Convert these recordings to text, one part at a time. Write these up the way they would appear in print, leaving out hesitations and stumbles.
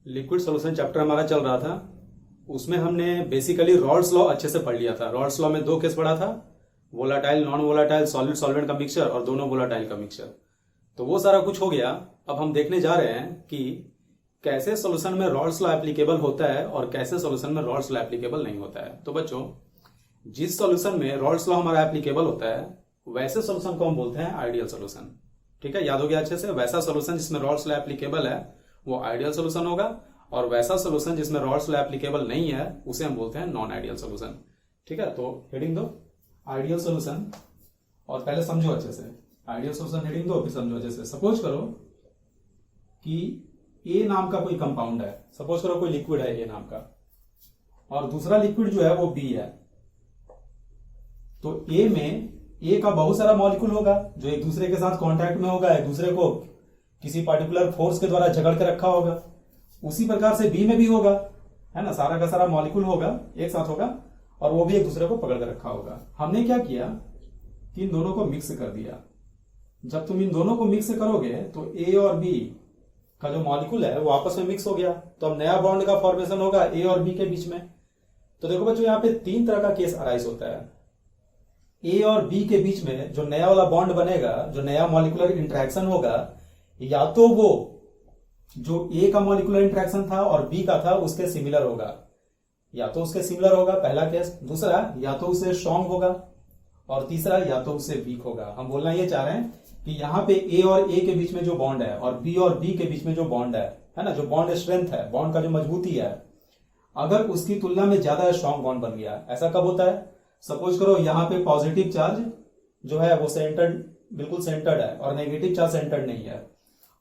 Liquid solution chapter हमारा चल रहा था। उसमें हमने बेसिकली रॉल्स लॉ अच्छे से पढ़ लिया था। रॉल्स लॉ में दो केस पढ़ा था, volatile non volatile solid solvent का मिक्सचर और दोनों वोलाटाइल का मिक्सचर। तो वो सारा कुछ हो गया। अब हम देखने जा रहे हैं कि कैसे सॉल्यूशन में रॉल्स लॉ एप्लीकेबल होता है और कैसे सॉल्यूशन में रॉल्स लॉ एप्लीकेबल नहीं होता है। तो बच्चों, जिस सॉल्यूशन में रॉल्स लॉ हमारा एप्लीकेबल होता है वैसे सॉल्यूशन को हम बोलते हैं आइडियल सॉल्यूशन। ठीक है, याद हो गया अच्छे से। वैसा सॉल्यूशन जिसमें रॉल्स लॉ एप्लीकेबल है वो आइडियल सॉल्यूशन होगा, और वैसा सॉल्यूशन जिसमें रॉल्स लॉ एप्लीकेबल नहीं है उसे हम बोलते हैं नॉन आइडियल सॉल्यूशन। ठीक है, तो हेडिंग दो आइडियल सॉल्यूशन, और पहले समझो अच्छे से। आइडियल सॉल्यूशन हेडिंग दो, फिर समझो अच्छे से। सपोज करो कि ए नाम का कोई कंपाउंड है, सपोज करो कोई लिक्विड है ए नाम का, और दूसरा लिक्विड जो है वो बी है। तो ए में ए का बहुत सारा मॉलिक्यूल होगा जो एक दूसरे के साथ कांटेक्ट में होगा, एक दूसरे को किसी पार्टिकुलर फोर्स के द्वारा जकड़ के रखा होगा। उसी प्रकार से बी में भी होगा, है ना, सारा का सारा मॉलिक्यूल होगा, एक साथ होगा, और वो भी एक दूसरे को पकड़ कर रखा होगा। हमने क्या किया कि इन दोनों को मिक्स कर दिया। जब तुम इन दोनों को मिक्स करोगे तो ए और बी का जो मॉलिक्यूल है वो आपस में मिक्स हो गया, तो अब नया बॉन्ड का फॉर्मेशन होगा ए और बी के बीच में। तो देखो बच्चों, यहाँ पे तीन तरह का केस अराइज होता है। ए और बी के बीच में जो नया वाला बॉन्ड बनेगा, जो नया मॉलिक्यूलर इंटरेक्शन होगा, या तो वो जो ए का मॉलिक्यूलर इंटरेक्शन था और बी का था उसके सिमिलर होगा, या तो उसके सिमिलर होगा, पहला केस। दूसरा, या तो उससे स्ट्रांग होगा, और तीसरा, या तो उससे वीक होगा। हम बोलना ये चाह रहे हैं कि यहाँ पे ए और ए के बीच में जो बॉन्ड है और बी के बीच में जो बॉन्ड है ना, जो बॉन्ड स्ट्रेंथ है, बॉन्ड का जो मजबूती है, अगर उसकी तुलना में ज्यादा स्ट्रांग बॉन्ड बन गया। ऐसा कब होता है? सपोज करो यहाँ पे पॉजिटिव चार्ज जो है वो सेंटर्ड, बिल्कुल सेंटर्ड है, और नेगेटिव चार्ज सेंटर्ड नहीं है,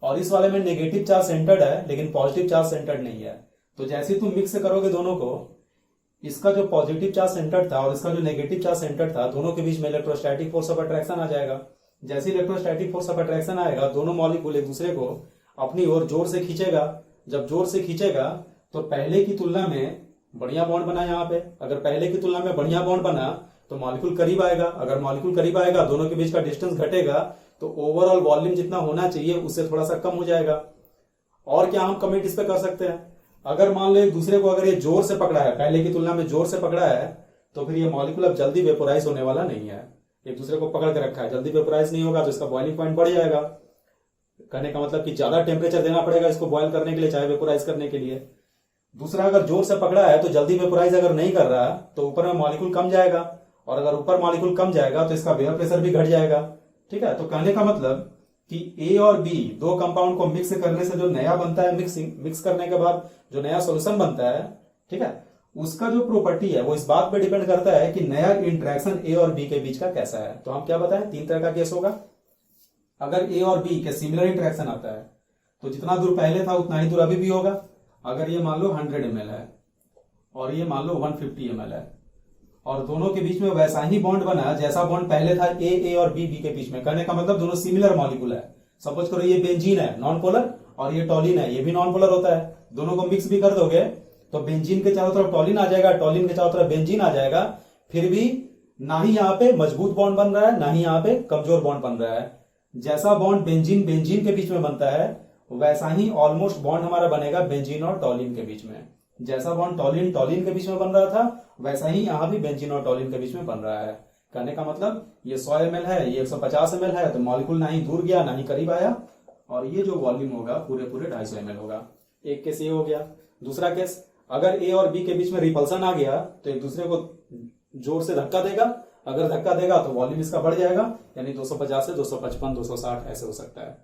और इस वाले में नेगेटिव चार्ज सेंटर्ड है लेकिन पॉजिटिव चार्ज सेंटर्ड नहीं है। तो जैसे तुम मिक्स करोगे दोनों को, इसका जो पॉजिटिव चार्ज सेंटर्ड था और इसका जो नेगेटिव चार्ज सेंटर्ड था, दोनों के बीच में इलेक्ट्रोस्टैटिक फोर्स ऑफ अट्रैक्शन आ जाएगा। जैसे इलेक्ट्रोस्टैटिक फोर्स ऑफ अट्रैक्शन आएगा, दोनों मॉलिक्यूल एक दूसरे को अपनी ओर जोर से खींचेगा। जब जोर से खींचेगा तो पहले की तुलना में बढ़िया बॉन्ड बना। यहाँ पे अगर पहले की तुलना में बढ़िया बॉन्ड बना तो मॉलिक्यूल करीब आएगा। अगर मॉलिक्यूल करीब आएगा, दोनों के बीच का डिस्टेंस घटेगा, तो ओवरऑल वॉल्यूम जितना होना चाहिए उससे थोड़ा सा कम हो जाएगा। और क्या हम कमेंट इस पे कर सकते हैं? अगर मान लो एक दूसरे को अगर ये जोर से पकड़ा है, पहले की तुलना में जोर से पकड़ा है, तो फिर ये मॉलिक्यूल अब जल्दी वेपोराइज होने वाला नहीं है। एक दूसरे को पकड़ के रखा है, जल्दी वेपोराइज नहीं होगा, तो इसका बॉइलिंग पॉइंट बढ़ जाएगा। कहने का मतलब कि ज्यादा टेम्परेचर देना पड़ेगा इसको बॉयल करने के लिए, चाहे वेपोराइज करने के लिए। दूसरा, अगर जोर से पकड़ा है तो जल्दी वेपोराइज अगर नहीं कर रहा तो ऊपर में मॉलिक्यूल कम जाएगा, और अगर ऊपर मॉलिक्यूल कम जाएगा तो इसका वेपर प्रेशर भी घट जाएगा। ठीक है, तो कहने का मतलब कि ए और बी दो कंपाउंड को मिक्स करने से जो नया बनता है, मिक्स करने के बाद जो नया सॉल्यूशन बनता है, ठीक है, उसका जो प्रॉपर्टी है वो इस बात पे डिपेंड करता है कि नया इंटरेक्शन ए और बी के बीच का कैसा है। तो हम क्या बताएं, तीन तरह का केस होगा। अगर ए और बी के सिमिलर इंटरेक्शन आता है तो जितना दूर पहले था उतना ही दूर अभी भी होगा। अगर ये मान लो 100 ml है और ये मान लो 150 ml है, और दोनों के बीच में वैसा ही बॉन्ड बना जैसा बॉन्ड पहले था ए और बी के बीच में। कहने का मतलब दोनों सिमिलर मॉलिक्यूल है। सपोज करो ये बेंजीन है नॉन पोलर, और ये टॉलिन है, ये भी नॉन पोलर होता है। दोनों को मिक्स भी कर दोगे तो बेंजीन के चारों तरफ टॉलिन आ जाएगा, टॉलिन के चारों तरफ बेंजीन आ जाएगा। फिर भी ना ही यहाँ पे मजबूत बॉन्ड बन रहा है, ना ही यहाँ पे कमजोर बॉन्ड बन रहा है। जैसा बॉन्ड बेंजीन के बीच में बनता है वैसा ही ऑलमोस्ट बॉन्ड हमारा बनेगा बेंजीन और टॉलिन के बीच में। जैसा बॉन्ड टॉलिन के बीच में बन रहा था वैसा ही यहां भी बेंजीन और टॉलिन के बीच में बन रहा है। कहने का मतलब ये 100 ml है, ये 150 ml है, तो मॉलिक्यूल ना ही दूर गया ना ही करीब आया, और ये जो वॉल्यूम होगा पूरे 250 ml होगा। एक केस ये हो गया। दूसरा केस, अगर ए और बी के बीच में रिपल्सन आ गया तो एक दूसरे को जोर से धक्का देगा। अगर धक्का देगा तो वॉल्यूम इसका बढ़ जाएगा, यानी 250 से 255, 260 ऐसे हो सकता है।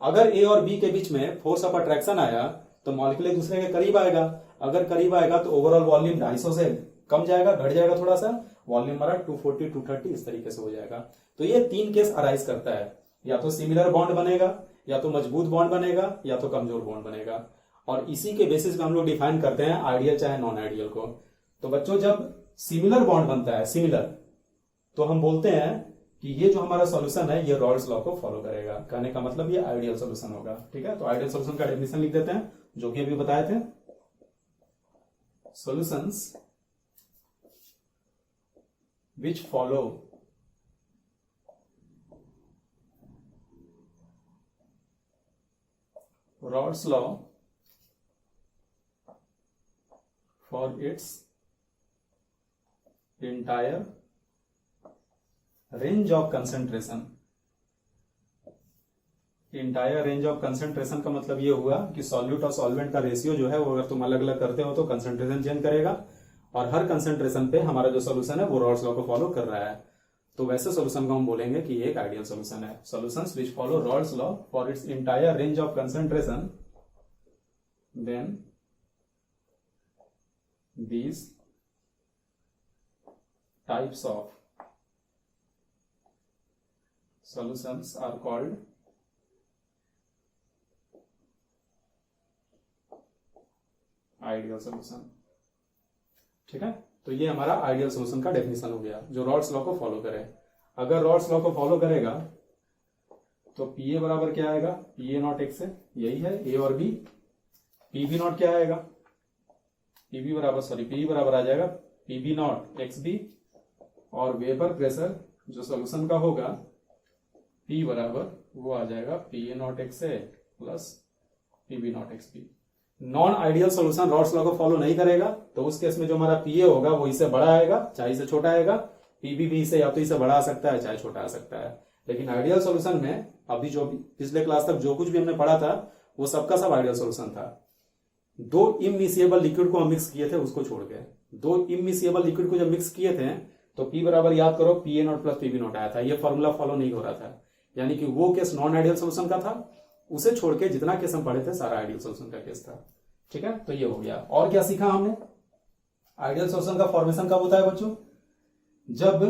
अगर ए और बी के बीच में फोर्स ऑफ अट्रैक्शन आया तो मॉलिक्यूल एक दूसरे के करीब आएगा। अगर करीब आएगा तो ओवरऑल वॉल्यूम 250 से कम जाएगा, घट जाएगा थोड़ा सा, वॉल्यूम हमारा 240, 230 इस तरीके से हो जाएगा। तो ये तीन केस अराइज करता है, या तो सिमिलर बॉन्ड बनेगा, या तो मजबूत बॉन्ड बनेगा, या तो कमजोर बॉन्ड बनेगा। और इसी के बेसिस पे हम लोग डिफाइन करते हैं आइडियल चाहे नॉन आइडियल को। तो बच्चों, जब सिमिलर बॉन्ड बनता है, सिमिलर, तो हम बोलते हैं कि ये जो हमारा सॉल्यूशन है ये रॉल्स लॉ को फॉलो करेगा। कहने का मतलब ये आइडियल सॉल्यूशन होगा। ठीक है, तो आइडियल सॉल्यूशन का डेफिनेशन लिख देते हैं जो कि अभी बताए थे। Solutions which follow Rod's law for its entire range of concentration. Entire range of concentration का मतलब ये हुआ कि सॉल्यूट और सॉल्वेंट का रेशियो जो है वो अगर तुम अलग अलग करते हो तो कंसेंट्रेशन चेंज करेगा, और हर कंसेंट्रेशन पे हमारा जो सोल्यूशन है वो रॉल्स लॉ को फॉलो कर रहा है। तो वैसे सोल्यूशन को हम बोलेंगे कि एक आइडियल सोल्यूशन है। Solutions which follow Raoult's law for its entire range of concentration, then these types of solutions are called ideal solution. ठीक है, तो ये हमारा आइडियल सोल्यूशन का डेफिनेशन हो गया जो रॉल्स लॉ को फॉलो करे। अगर रॉल्स लॉ को फॉलो करेगा तो पी ए बराबर क्या आएगा, पी ए नॉट एक्स है, यही है ए और बी। पी बी नॉट क्या आएगा, पी बराबर आ जाएगा P B not X B, और वेपर प्रेशर जो सोल्यूशन का होगा पी बराबर वो आ जाएगा P A not X A plus P B not X B. Non ideal solution Raoult's law को फॉलो नहीं करेगा तो उस केस में जो हमारा पी ए होगा वो इससे बड़ा आएगा चाहे इससे छोटा आएगा, पीबी भी इसे या तो इससे बड़ा आ सकता है चाहे छोटा आ सकता है। लेकिन आइडियल सोल्यूशन में अभी जो पिछले क्लास तक जो कुछ भी हमने पढ़ा था वो सबका सब आइडियल सोल्यूशन था। दो इमिसिएबल लिक्विड को हम मिक्स किए थे उसको छोड़ के, दो इमिसिएबल लिक्विड को जब मिक्स किए थे तो पी बराबर याद करो P A not plus P B not आया था। ये फॉर्मूला फॉलो नहीं हो रहा था, यानी कि वो केस नॉन आइडियल सोल्यूशन का था, उसे छोड़ के जितना केस हम पढ़े थे सारा आइडियल सोल्यूशन का केस था। ठीक है, तो ये हो गया। और क्या सीखा हमने, आइडियल सोल्यूशन का फॉर्मेशन कब होता है बच्चों, जब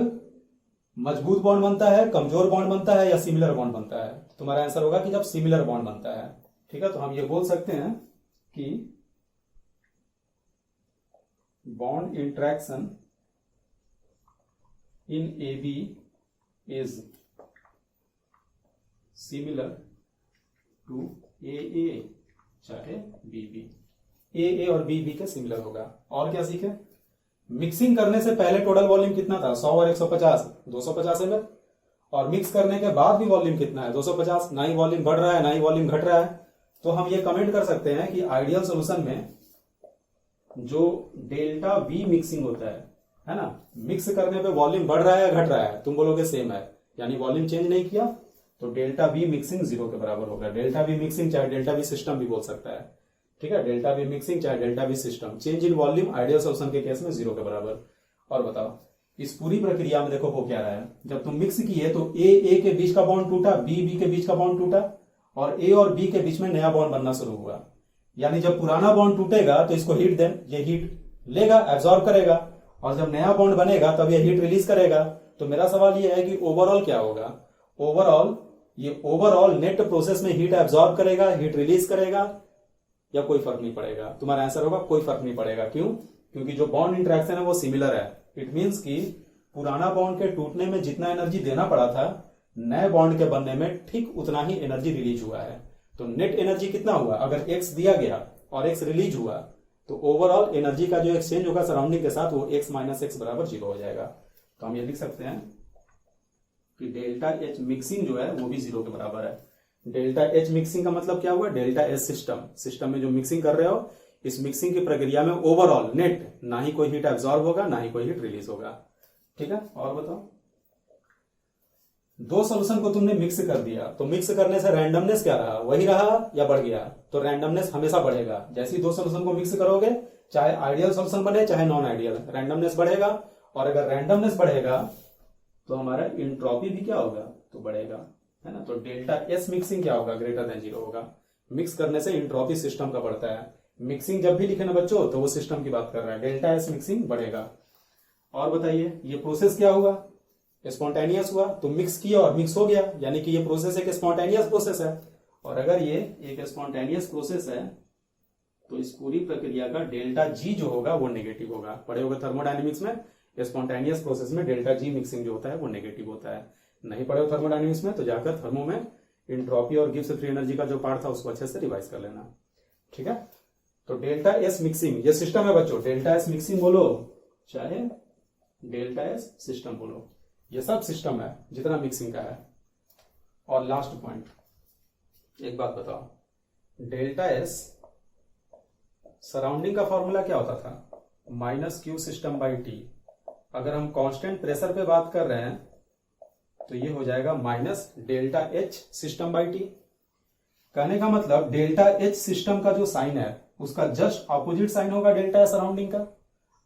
मजबूत बॉन्ड बनता है, कमजोर बॉन्ड बनता है या सिमिलर बॉन्ड बनता है। तुम्हारा आंसर होगा कि जब सिमिलर बॉन्ड बनता है। ठीक है, तो हम ये बोल सकते हैं कि bond interaction in AB is similar to AA चाहे BB। AA और BB के सिमिलर होगा। और क्या सीखे, मिक्सिंग करने से पहले टोटल वॉल्यूम कितना था 100 और 150 250 ml, और मिक्स करने के बाद भी वॉल्यूम कितना है 250। ना ही वॉल्यूम बढ़ रहा है ना ही वॉल्यूम घट रहा है। तो हम ये कमेंट कर सकते हैं कि आइडियल सोल्यूशन में जो डेल्टा वी मिक्सिंग होता है ना, मिक्स करने पे वॉल्यूम बढ़ रहा है या घट रहा है, तुम बोलोगे सेम है, यानी वॉल्यूम चेंज नहीं किया, तो डेल्टा वी मिक्सिंग 0 के बराबर होगा। डेल्टा वी मिक्सिंग चाहे डेल्टा वी सिस्टम भी बोल सकता है। ठीक है, डेल्टा वी मिक्सिंग चाहे delta we system, change in volume ideal solution के केस में 0 के बराबर। और बताओ इस पूरी प्रक्रिया में देखो हो क्या रहा है, जब तुम मिक्स किए तो ए के बीच का बॉन्ड टूटा, बी के बीच का बॉन्ड टूटा, और ए और बी के बीच में नया बॉन्ड बनना शुरू हुआ। यानी जब पुराना बॉन्ड टूटेगा तो इसको हीट दें, ये हीट लेगा, एब्जॉर्ब करेगा, और जब नया बॉन्ड बनेगा तब ये हीट रिलीज करेगा। तो मेरा सवाल ये है कि ओवरऑल क्या होगा, ओवरऑल नेट प्रोसेस में हीट एब्जॉर्ब करेगा, हीट रिलीज करेगा, या कोई फर्क नहीं पड़ेगा। तुम्हारा आंसर होगा कोई फर्क नहीं पड़ेगा। क्यों, क्योंकि जो बॉन्ड इंटरेक्शन है वो सिमिलर है। इट मीन्स कि पुराना बॉन्ड के टूटने में जितना एनर्जी देना पड़ा था नए बॉन्ड के बनने में ठीक उतना ही एनर्जी रिलीज हुआ है। तो नेट एनर्जी कितना हुआ, अगर x दिया गया और x रिलीज हुआ तो ओवरऑल एनर्जी का जो एक्सचेंज होगा सराउंडिंग के साथ वो x माइनस एक्स बराबर 0 हो जाएगा। तो हम ये लिख सकते हैं कि डेल्टा एच मिक्सिंग जो है वो भी 0 के बराबर है। डेल्टा एच मिक्सिंग का मतलब क्या हुआ, डेल्टा एच सिस्टम में जो मिक्सिंग कर रहे हो, इस मिक्सिंग की प्रक्रिया में ओवरऑल नेट ना ही कोई हीट एब्जॉर्ब होगा ना ही कोई हीट रिलीज होगा। ठीक है, और बताओ दो सोल्यूशन को तुमने मिक्स कर दिया तो मिक्स करने से रैंडमनेस क्या रहा, वही रहा या बढ़ गया, तो रैंडमनेस हमेशा बढ़ेगा। जैसे ही दो सोल्यूशन को मिक्स करोगे चाहे आइडियल सोल्यूशन बने चाहे नॉन आइडियल, रैंडमनेस बढ़ेगा, और अगर रैंडमनेस बढ़ेगा तो हमारा इंट्रोपी भी क्या होगा, तो बढ़ेगा, है ना। तो डेल्टा एस मिक्सिंग क्या होगा, ग्रेटर देन 0 होगा। मिक्स करने से इंट्रोपी सिस्टम का बढ़ता है। मिक्सिंग जब भी लिखे ना बच्चों तो वो सिस्टम की बात कर रहा है, डेल्टा एस मिक्सिंग बढ़ेगा। और बताइए ये प्रोसेस क्या हुआ, स्पॉन्टेनियस हुआ, तो मिक्स किया और मिक्स हो गया, यानी कि ये प्रोसेस एक स्पॉन्टेनियस प्रोसेस है। और अगर ये एक स्पॉन्टेनियस प्रोसेस है तो इस पूरी प्रक्रिया का डेल्टा जी जो होगा वो नेगेटिव होगा। पढ़े होगा थर्मोडायनेमिक्स में, स्पॉन्टेनियस प्रोसेस में डेल्टा जी मिक्सिंग जो होता है वो नेगेटिव होता है। नहीं पढ़े हो थर्मोडायनेमिक्स में तो जाकर थर्मो में इंट्रोपी और गिब्स फ्री एनर्जी का जो पार्ट था उसको अच्छे से रिवाइज कर लेना। ठीक है, तो डेल्टा एस मिक्सिंग ये सिस्टम है बच्चों, डेल्टा एस मिक्सिंग बोलो चाहे डेल्टा एस सिस्टम बोलो, ये सब सिस्टम है जितना मिक्सिंग का है। और लास्ट पॉइंट, एक बात बताओ, डेल्टा एस सराउंडिंग का फॉर्मूला क्या होता था, minus Q system by T. अगर हम कांस्टेंट प्रेशर पे बात कर रहे हैं तो ये हो जाएगा minus delta H system by T. कहने का मतलब डेल्टा एच सिस्टम का जो साइन है उसका जस्ट ऑपोजिट साइन होगा डेल्टा एच सराउंडिंग का।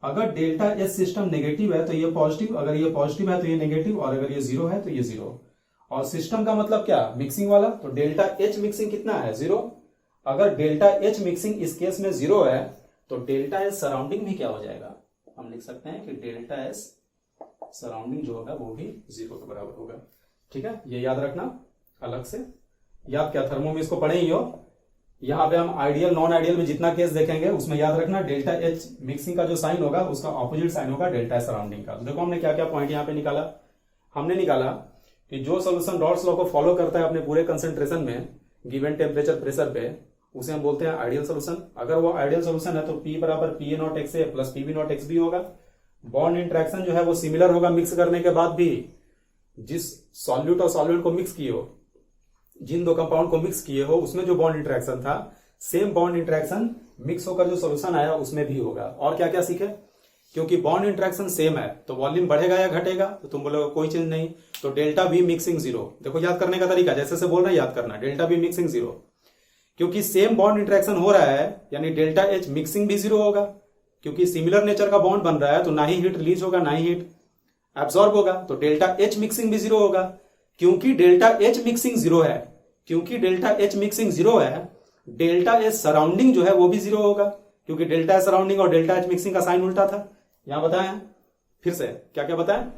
अगर डेल्टा एच सिस्टम नेगेटिव है तो ये पॉजिटिव, अगर ये पॉजिटिव है तो ये नेगेटिव, और अगर ये जीरो है तो ये जीरो। और सिस्टम का मतलब क्या, मिक्सिंग वाला, तो डेल्टा एच मिक्सिंग कितना है, जीरो। अगर डेल्टा एच मिक्सिंग इस केस में जीरो है तो डेल्टा एच सराउंडिंग भी क्या हो जाएगा, हम लिख सकते हैं कि डेल्टा एच सराउंडिंग जो होगा वो भी जीरो के बराबर होगा। ठीक है, ये याद रखना अलग से। याद क्या, थर्मो में इसको पढ़े ही हो। यहां पे हम आइडियल नॉन आइडियल में जितना केस देखेंगे उसमें याद रखना डेल्टा एच मिक्सिंग का जो साइन होगा उसका ऑपोजिट साइन होगा डेल्टा एच सराउंडिंग का। तो देखो हमने क्या क्या पॉइंट यहां पे निकाला। हमने निकाला कि जो सोल्यूशन रॉल्स लॉ को फॉलो करता है अपने पूरे कंसेंट्रेशन में गिवन टेम्परेचर प्रेशर पे, उसे हम बोलते हैं आइडियल सोल्यूशन। अगर वो आइडियल सोल्यूशन है तो P बराबर P A not X A plus P B not X B होगा। बॉन्ड इंट्रैक्शन जो है वो सिमिलर होगा मिक्स करने के बाद भी। जिस सॉल्यूट और सॉल्वेंट को मिक्स किए हो, जिन दो कंपाउंड को मिक्स किए हो, उसमें जो बॉन्ड इंट्रैक्शन था सेम बॉन्ड इंट्रैक्शन मिक्स होकर जो सोल्यूशन आया उसमें भी होगा। और क्या क्या सीखे, क्योंकि बॉन्ड इंट्रैक्शन सेम है तो वॉल्यूम बढ़ेगा या घटेगा, तो तुम बोलोगे कोई चेंज नहीं, तो डेल्टा बी मिक्सिंग जीरो। देखो याद करने का तरीका जैसे से बोल रहे हैं याद करना, डेल्टा बी मिक्सिंग जीरो, क्योंकि सेम बॉन्ड इंट्रैक्शन हो रहा है यानी डेल्टा एच मिक्सिंग भी जीरो होगा, क्योंकि सिमिलर नेचर का बॉन्ड बन रहा है तो ना ही हीट रिलीज होगा ना ही हीट एब्सॉर्ब होगा, तो डेल्टा एच मिक्सिंग भी जीरो होगा। क्योंकि डेल्टा एच मिक्सिंग जीरो है, क्योंकि डेल्टा एच मिक्सिंग जीरो है, डेल्टा एच सराउंडिंग जो है वो भी जीरो होगा, क्योंकि डेल्टा एच सराउंडिंग और डेल्टा एच मिक्सिंग का साइन उल्टा था। यहां बताया फिर से क्या क्या बताया,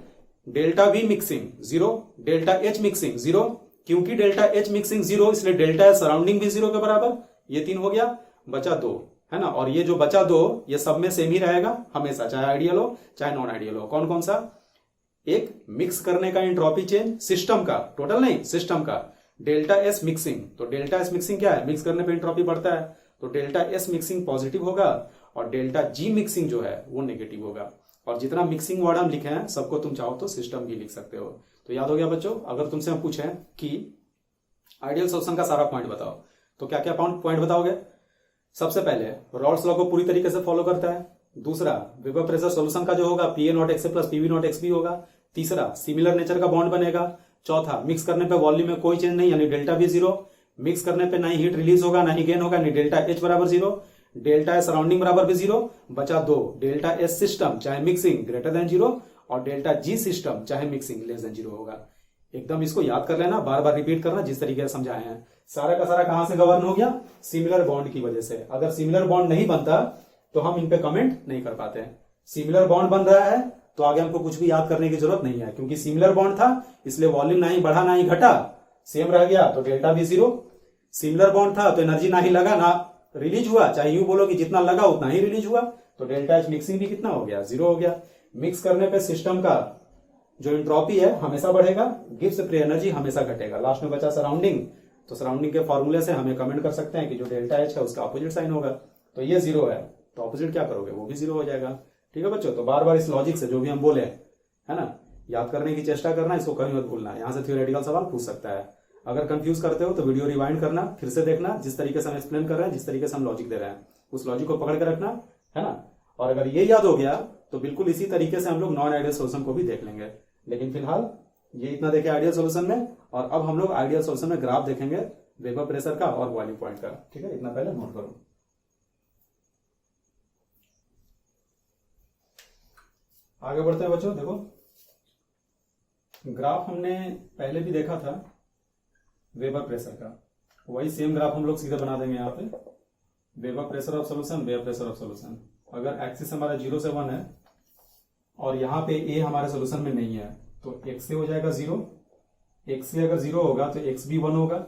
delta we mixing zero, delta H mixing zero, क्योंकि डेल्टा एच मिक्सिंग जीरो इसलिए डेल्टा एच सराउंडिंग भी जीरो के बराबर। ये तीन हो गया, बचा दो, है ना। और ये जो बचा दो ये सब में सेम ही रहेगा हमेशा, चाहे आइडियल हो चाहे नॉन आइडियल हो। कौन कौन सा, एक मिक्स करने का एंट्रोपी चेंज सिस्टम का, टोटल नहीं सिस्टम का, डेल्टा एस मिक्सिंग। तो डेल्टा एस मिक्सिंग क्या है, मिक्स करने पे एंट्रोपी बढ़ता है, तो डेल्टा एस मिक्सिंग पॉजिटिव होगा और डेल्टा जी मिक्सिंग जो है वो नेगेटिव होगा। और जितना मिक्सिंग वर्ड हम लिखे हैं सबको तुम चाहो तो सिस्टम भी लिख सकते हो। तो याद हो गया बच्चों। अगर तुमसे हम पूछें कि आइडियल सोल्यूशन का सारा पॉइंट बताओ तो क्या क्या पॉइंट बताओगे। सबसे पहले रॉल्स लॉ को पूरी तरीके से फॉलो करता है। दूसरा, वेपर प्रेशर सोल्यूशन का जो होगा P A not X A plus P B not X B होगा। तीसरा, सिमिलर नेचर का बॉन्ड बनेगा। चौथा, मिक्स करने पे वॉल्यूम में कोई चेंज नहीं यानी डेल्टा भी जीरो, मिक्स करने पे ना ही हीट रिलीज होगा ना ही गेन होगा, यानी डेल्टा एच बराबर जीरो, डेल्टा एच सराउंडिंग बराबर भी जीरो। बचा दो, डेल्टा एच सिस्टम चाहे मिक्सिंग ग्रेटर देन जीरो और डेल्टा जी सिस्टम चाहे मिक्सिंग लेस देन जीरो होगा। एकदम इसको याद कर लेना, बार बार रिपीट करना जिस तरीके से समझाए हैं। सारा का सारा कहां से गवर्न हो गया, सिमिलर बॉन्ड की वजह से। अगर सिमिलर बॉन्ड नहीं बनता तो हम इन पे कमेंट नहीं कर पाते। सिमिलर बॉन्ड बन रहा है तो आगे हमको कुछ भी याद करने की जरूरत नहीं है, क्योंकि सिमिलर बॉन्ड था इसलिए वॉल्यूम ना ही बढ़ा ना ही घटा, सेम रह गया तो डेल्टा भी जीरो। सिमिलर बॉन्ड था तो एनर्जी ना ही लगा ना रिलीज हुआ, चाहे यूं बोलो कि जितना लगा उतना ही रिलीज हुआ, तो डेल्टा एच मिक्सिंग भी कितना हो गया, जीरो हो गया। मिक्स करने पे सिस्टम का जो एंट्रोपी है हमेशा बढ़ेगा, गिब्स फ्री एनर्जी हमेशा घटेगा। लास्ट में बचा सराउंडिंग, तो सराउंडिंग के फॉर्मूले से हमें कमेंट कर सकते हैं कि जो डेल्टा एच है उसका अपोजिट साइन होगा, तो ये जीरो है तो अपोजिट क्या करोगे, वो भी जीरो हो जाएगा। ठीक है बच्चों, तो बार बार इस लॉजिक से जो भी हम बोले है ना याद करने की चेष्टा करना, इसको कभी मत भूलना। यहां से थ्योरेटिकल सवाल पूछ सकता है। अगर कंफ्यूज करते हो तो वीडियो रिवाइंड करना, फिर से देखना, जिस तरीके से हम एक्सप्लेन कर रहे हैं, जिस तरीके से हम लॉजिक दे रहे हैं उस लॉजिक को पकड़ के रखना, है ना। और अगर ये याद हो गया तो बिल्कुल इसी तरीके से हम लोग नॉन आइडियल सोल्यूशन को भी देख लेंगे। लेकिन फिलहाल ये इतना देखे आइडियल सोल्यूशन में, और अब हम लोग आइडियल सोल्यूशन में ग्राफ देखेंगे वेपर प्रेशर का और बॉइलिंग पॉइंट का। ठीक है, इतना पहले नोट करो। आगे बढ़ते हैं बच्चों। देखो ग्राफ हमने पहले भी देखा था वेपर प्रेशर का, वही सेम ग्राफ हम लोग सीधे बना देंगे यहाँ पे। Vapour pressure of solution, vapour pressure of solution. अगर एक्सिस हमारा 0 से 1 है और यहाँ पे ए हमारे सोल्यूशन में नहीं है तो एक्स से हो जाएगा 0, एक्स से अगर 0 होगा तो एक्स भी 1 होगा।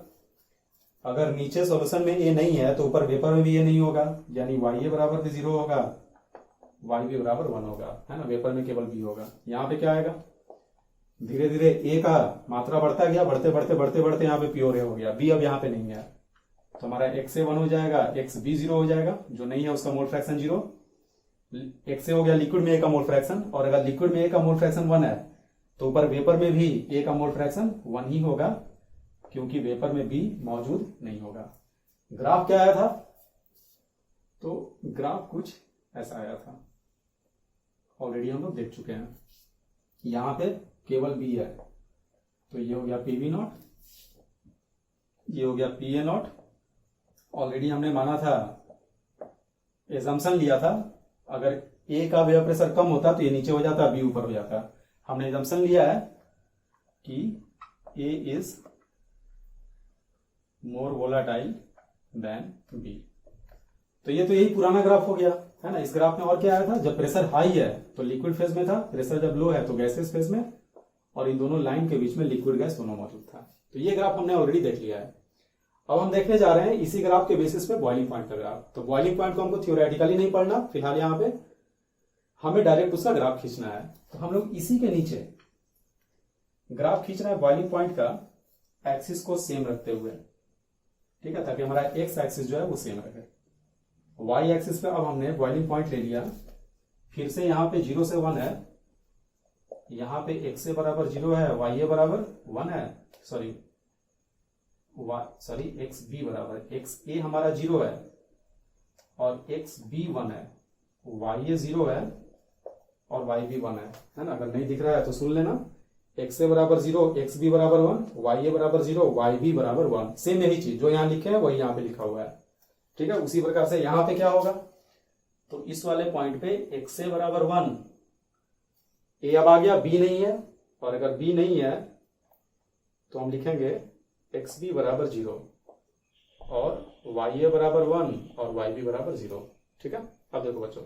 अगर नीचे सोल्यूशन में ए नहीं है तो ऊपर वेपर में भी ए नहीं होगा, यानी वाई ए बराबर भी 0 होगा, वाई बी बराबर 1 होगा, है ना। वेपर में केवल बी होगा। यहाँ पे क्या आएगा, धीरे धीरे ए का मात्रा बढ़ता गया, बढ़ते बढ़ते बढ़ते बढ़ते यहाँ पे प्योर ए हो गया, बी अब यहाँ पे नहीं है, तो हमारा एक्स से 1 हो जाएगा, एक्स बी 0 हो जाएगा, जो नहीं है उसका मोल फ्रैक्शन 0। एक्स से हो गया लिक्विड में ए का मोल फ्रैक्शन, और अगर लिक्विड में ए का मोल फ्रैक्शन 1 है तो ऊपर वेपर में भी ए का मोल फ्रैक्शन 1 ही होगा, क्योंकि वेपर में बी मौजूद नहीं होगा। ग्राफ क्या आया था, तो ग्राफ कुछ ऐसा आया था, ऑलरेडी हम लोग देख चुके हैं। यहां पे केवल बी है, तो ये हो गया पीवी नॉट, ये हो गया पीए नॉट। ऑलरेडी हमने माना था, एजम्पशन लिया था, अगर ए का वेपर प्रेशर कम होता तो ये नीचे हो जाता, बी ऊपर हो जाता। हमने एजम्पशन लिया है कि A is more volatile than B. तो ये तो यही पुराना ग्राफ हो गया है ना। इस ग्राफ में और क्या आया था, जब प्रेशर हाई है तो लिक्विड फेज में था, प्रेशर जब लो है तो गैसेस फेज में, और इन दोनों लाइन के बीच में लिक्विड गैस दोनों मौजूद था। तो ये ग्राफ हमने ऑलरेडी देख लिया है। अब हम देखने जा रहे हैं इसी ग्राफ के बेसिस पे बॉइलिंग पॉइंट का ग्राफ। तो बॉइलिंग पॉइंट को हमको थ्योरेटिकली नहीं पढ़ना फिलहाल, यहाँ पे हमें डायरेक्ट उसका ग्राफ खींचना है। तो हम लोग इसी के नीचे ग्राफ खींचना है बॉइलिंग पॉइंट का, एक्सिस को सेम रखते हुए, ठीक है, ताकि हमारा एक्स एक्सिस जो है वो सेम रहे। वाई एक्सिस पे अब हमने बॉइलिंग पॉइंट ले लिया, फिर से यहां पे 0 से 1 है, यहां पे x ए बराबर 0 है, y ए बराबर 1 है, सॉरी एक्स बी बराबर, एक्स ए हमारा 0 है और एक्स बी 1 है, y ए 0 है और y भी 1 है ना। अगर नहीं दिख रहा है तो सुन लेना, एक्स ए बराबर 0, एक्स बी बराबर 1, y ए बराबर 0, y बी बराबर 1। सेम यही चीज जो यहां लिखे हैं वही यहां पे लिखा हुआ है, ठीक है। उसी प्रकार से यहां पे क्या होगा, तो इस वाले पॉइंट पे एक्स ए बराबर 1, ए अब आ गया, बी नहीं है, और अगर बी नहीं है तो हम लिखेंगे एक्स बी बराबर 0 और वाई ए बराबर 1 और वाई बी बराबर 0, ठीक है। अब देखो बच्चों,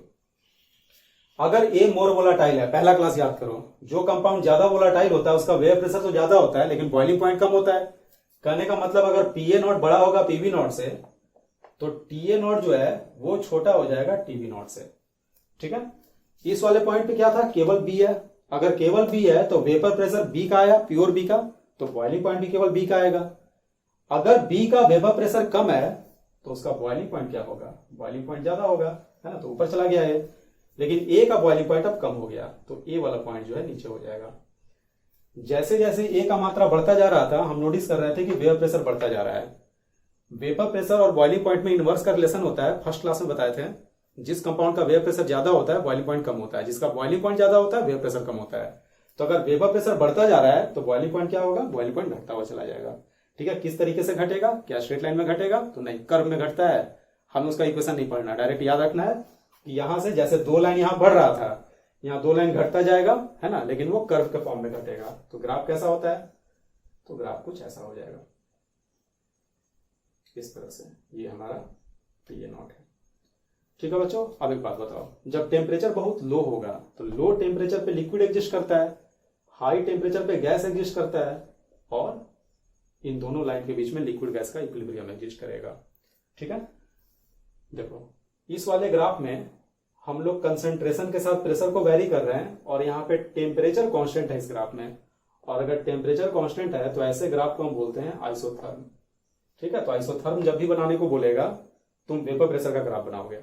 अगर ए मोर वोलाटाइल है, पहला क्लास याद करो, जो कंपाउंड ज्यादा वोलाटाइल होता है उसका वेव प्रेशर तो ज्यादा होता है लेकिन बॉइलिंग पॉइंट कम होता है। कहने का मतलब अगर पीए नॉट बड़ा होगा पीवी नॉट से, तो टीए नॉट जो है वो छोटा हो जाएगा टीवी नॉट से, ठीक है। इस वाले पॉइंट पे क्या था, केवल बी है। अगर केवल बी है तो वेपर प्रेशर बी का आया, प्योर बी का, तो बॉइलिंग पॉइंट भी केवल बी का आएगा। अगर बी का वेपर प्रेशर कम है तो उसका बॉइलिंग पॉइंट क्या होगा, बॉइलिंग पॉइंट ज्यादा होगा, है ना, तो ऊपर चला गया है। लेकिन ए का बॉइलिंग पॉइंट अब कम हो गया, तो ए वाला पॉइंट जो है नीचे हो जाएगा। जैसे जैसे ए का मात्रा बढ़ता जा रहा था, हम नोटिस कर रहे थे कि वेपर प्रेशर बढ़ता जा रहा है। वेपर प्रेशर और बॉइलिंग पॉइंट में इनवर्स का रिलेशन होता है, फर्स्ट क्लास में बताए थे। जिस कंपाउंड का वेपर प्रेशर ज्यादा होता है बॉइलिंग पॉइंट कम होता है, जिसका बॉइलिंग पॉइंट ज्यादा होता है वेपर प्रेशर कम होता है। तो अगर वेपर प्रेशर बढ़ता जा रहा है तो बॉइलिंग पॉइंट क्या होगा, बॉइलिंग पॉइंट घटता हुआ चला जाएगा, ठीक है। किस तरीके से घटेगा, क्या स्ट्रेट लाइन में घटेगा, तो नहीं, कर्व में घटता है। हमें उसका इक्वेशन नहीं पढ़ना, डायरेक्ट याद रखना है कि यहां से जैसे 2 लाइन यहां बढ़ रहा था, यहां 2 लाइन घटता जाएगा, है ना, लेकिन वो कर्व के फॉर्म में घटेगा। तो ग्राफ कैसा होता है, तो ग्राफ कुछ ऐसा हो जाएगा, इस तरह से। ये हमारा पीए नॉट है, ठीक है बच्चों। अब एक बात बताओ, जब टेम्परेचर बहुत लो होगा तो लो टेम्परेचर पे लिक्विड एग्जिस्ट करता है, हाई टेम्परेचर पे गैस एग्जिस्ट करता है, और इन दोनों लाइन के बीच में लिक्विड गैस का इक्विलिब्रियम एग्जिस्ट करेगा, ठीक है। देखो इस वाले ग्राफ में हम लोग कंसंट्रेशन के साथ प्रेशर को वैरी कर रहे हैं, और यहाँ पे टेम्परेचर कांस्टेंट है इस ग्राफ में। और अगर टेम्परेचर कांस्टेंट है तो ऐसे ग्राफ को हम बोलते हैं आइसोथर्म, ठीक है। तो आइसोथर्म जब भी बनाने को बोलेगा तुम वेपर प्रेशर का ग्राफ बनाओगे।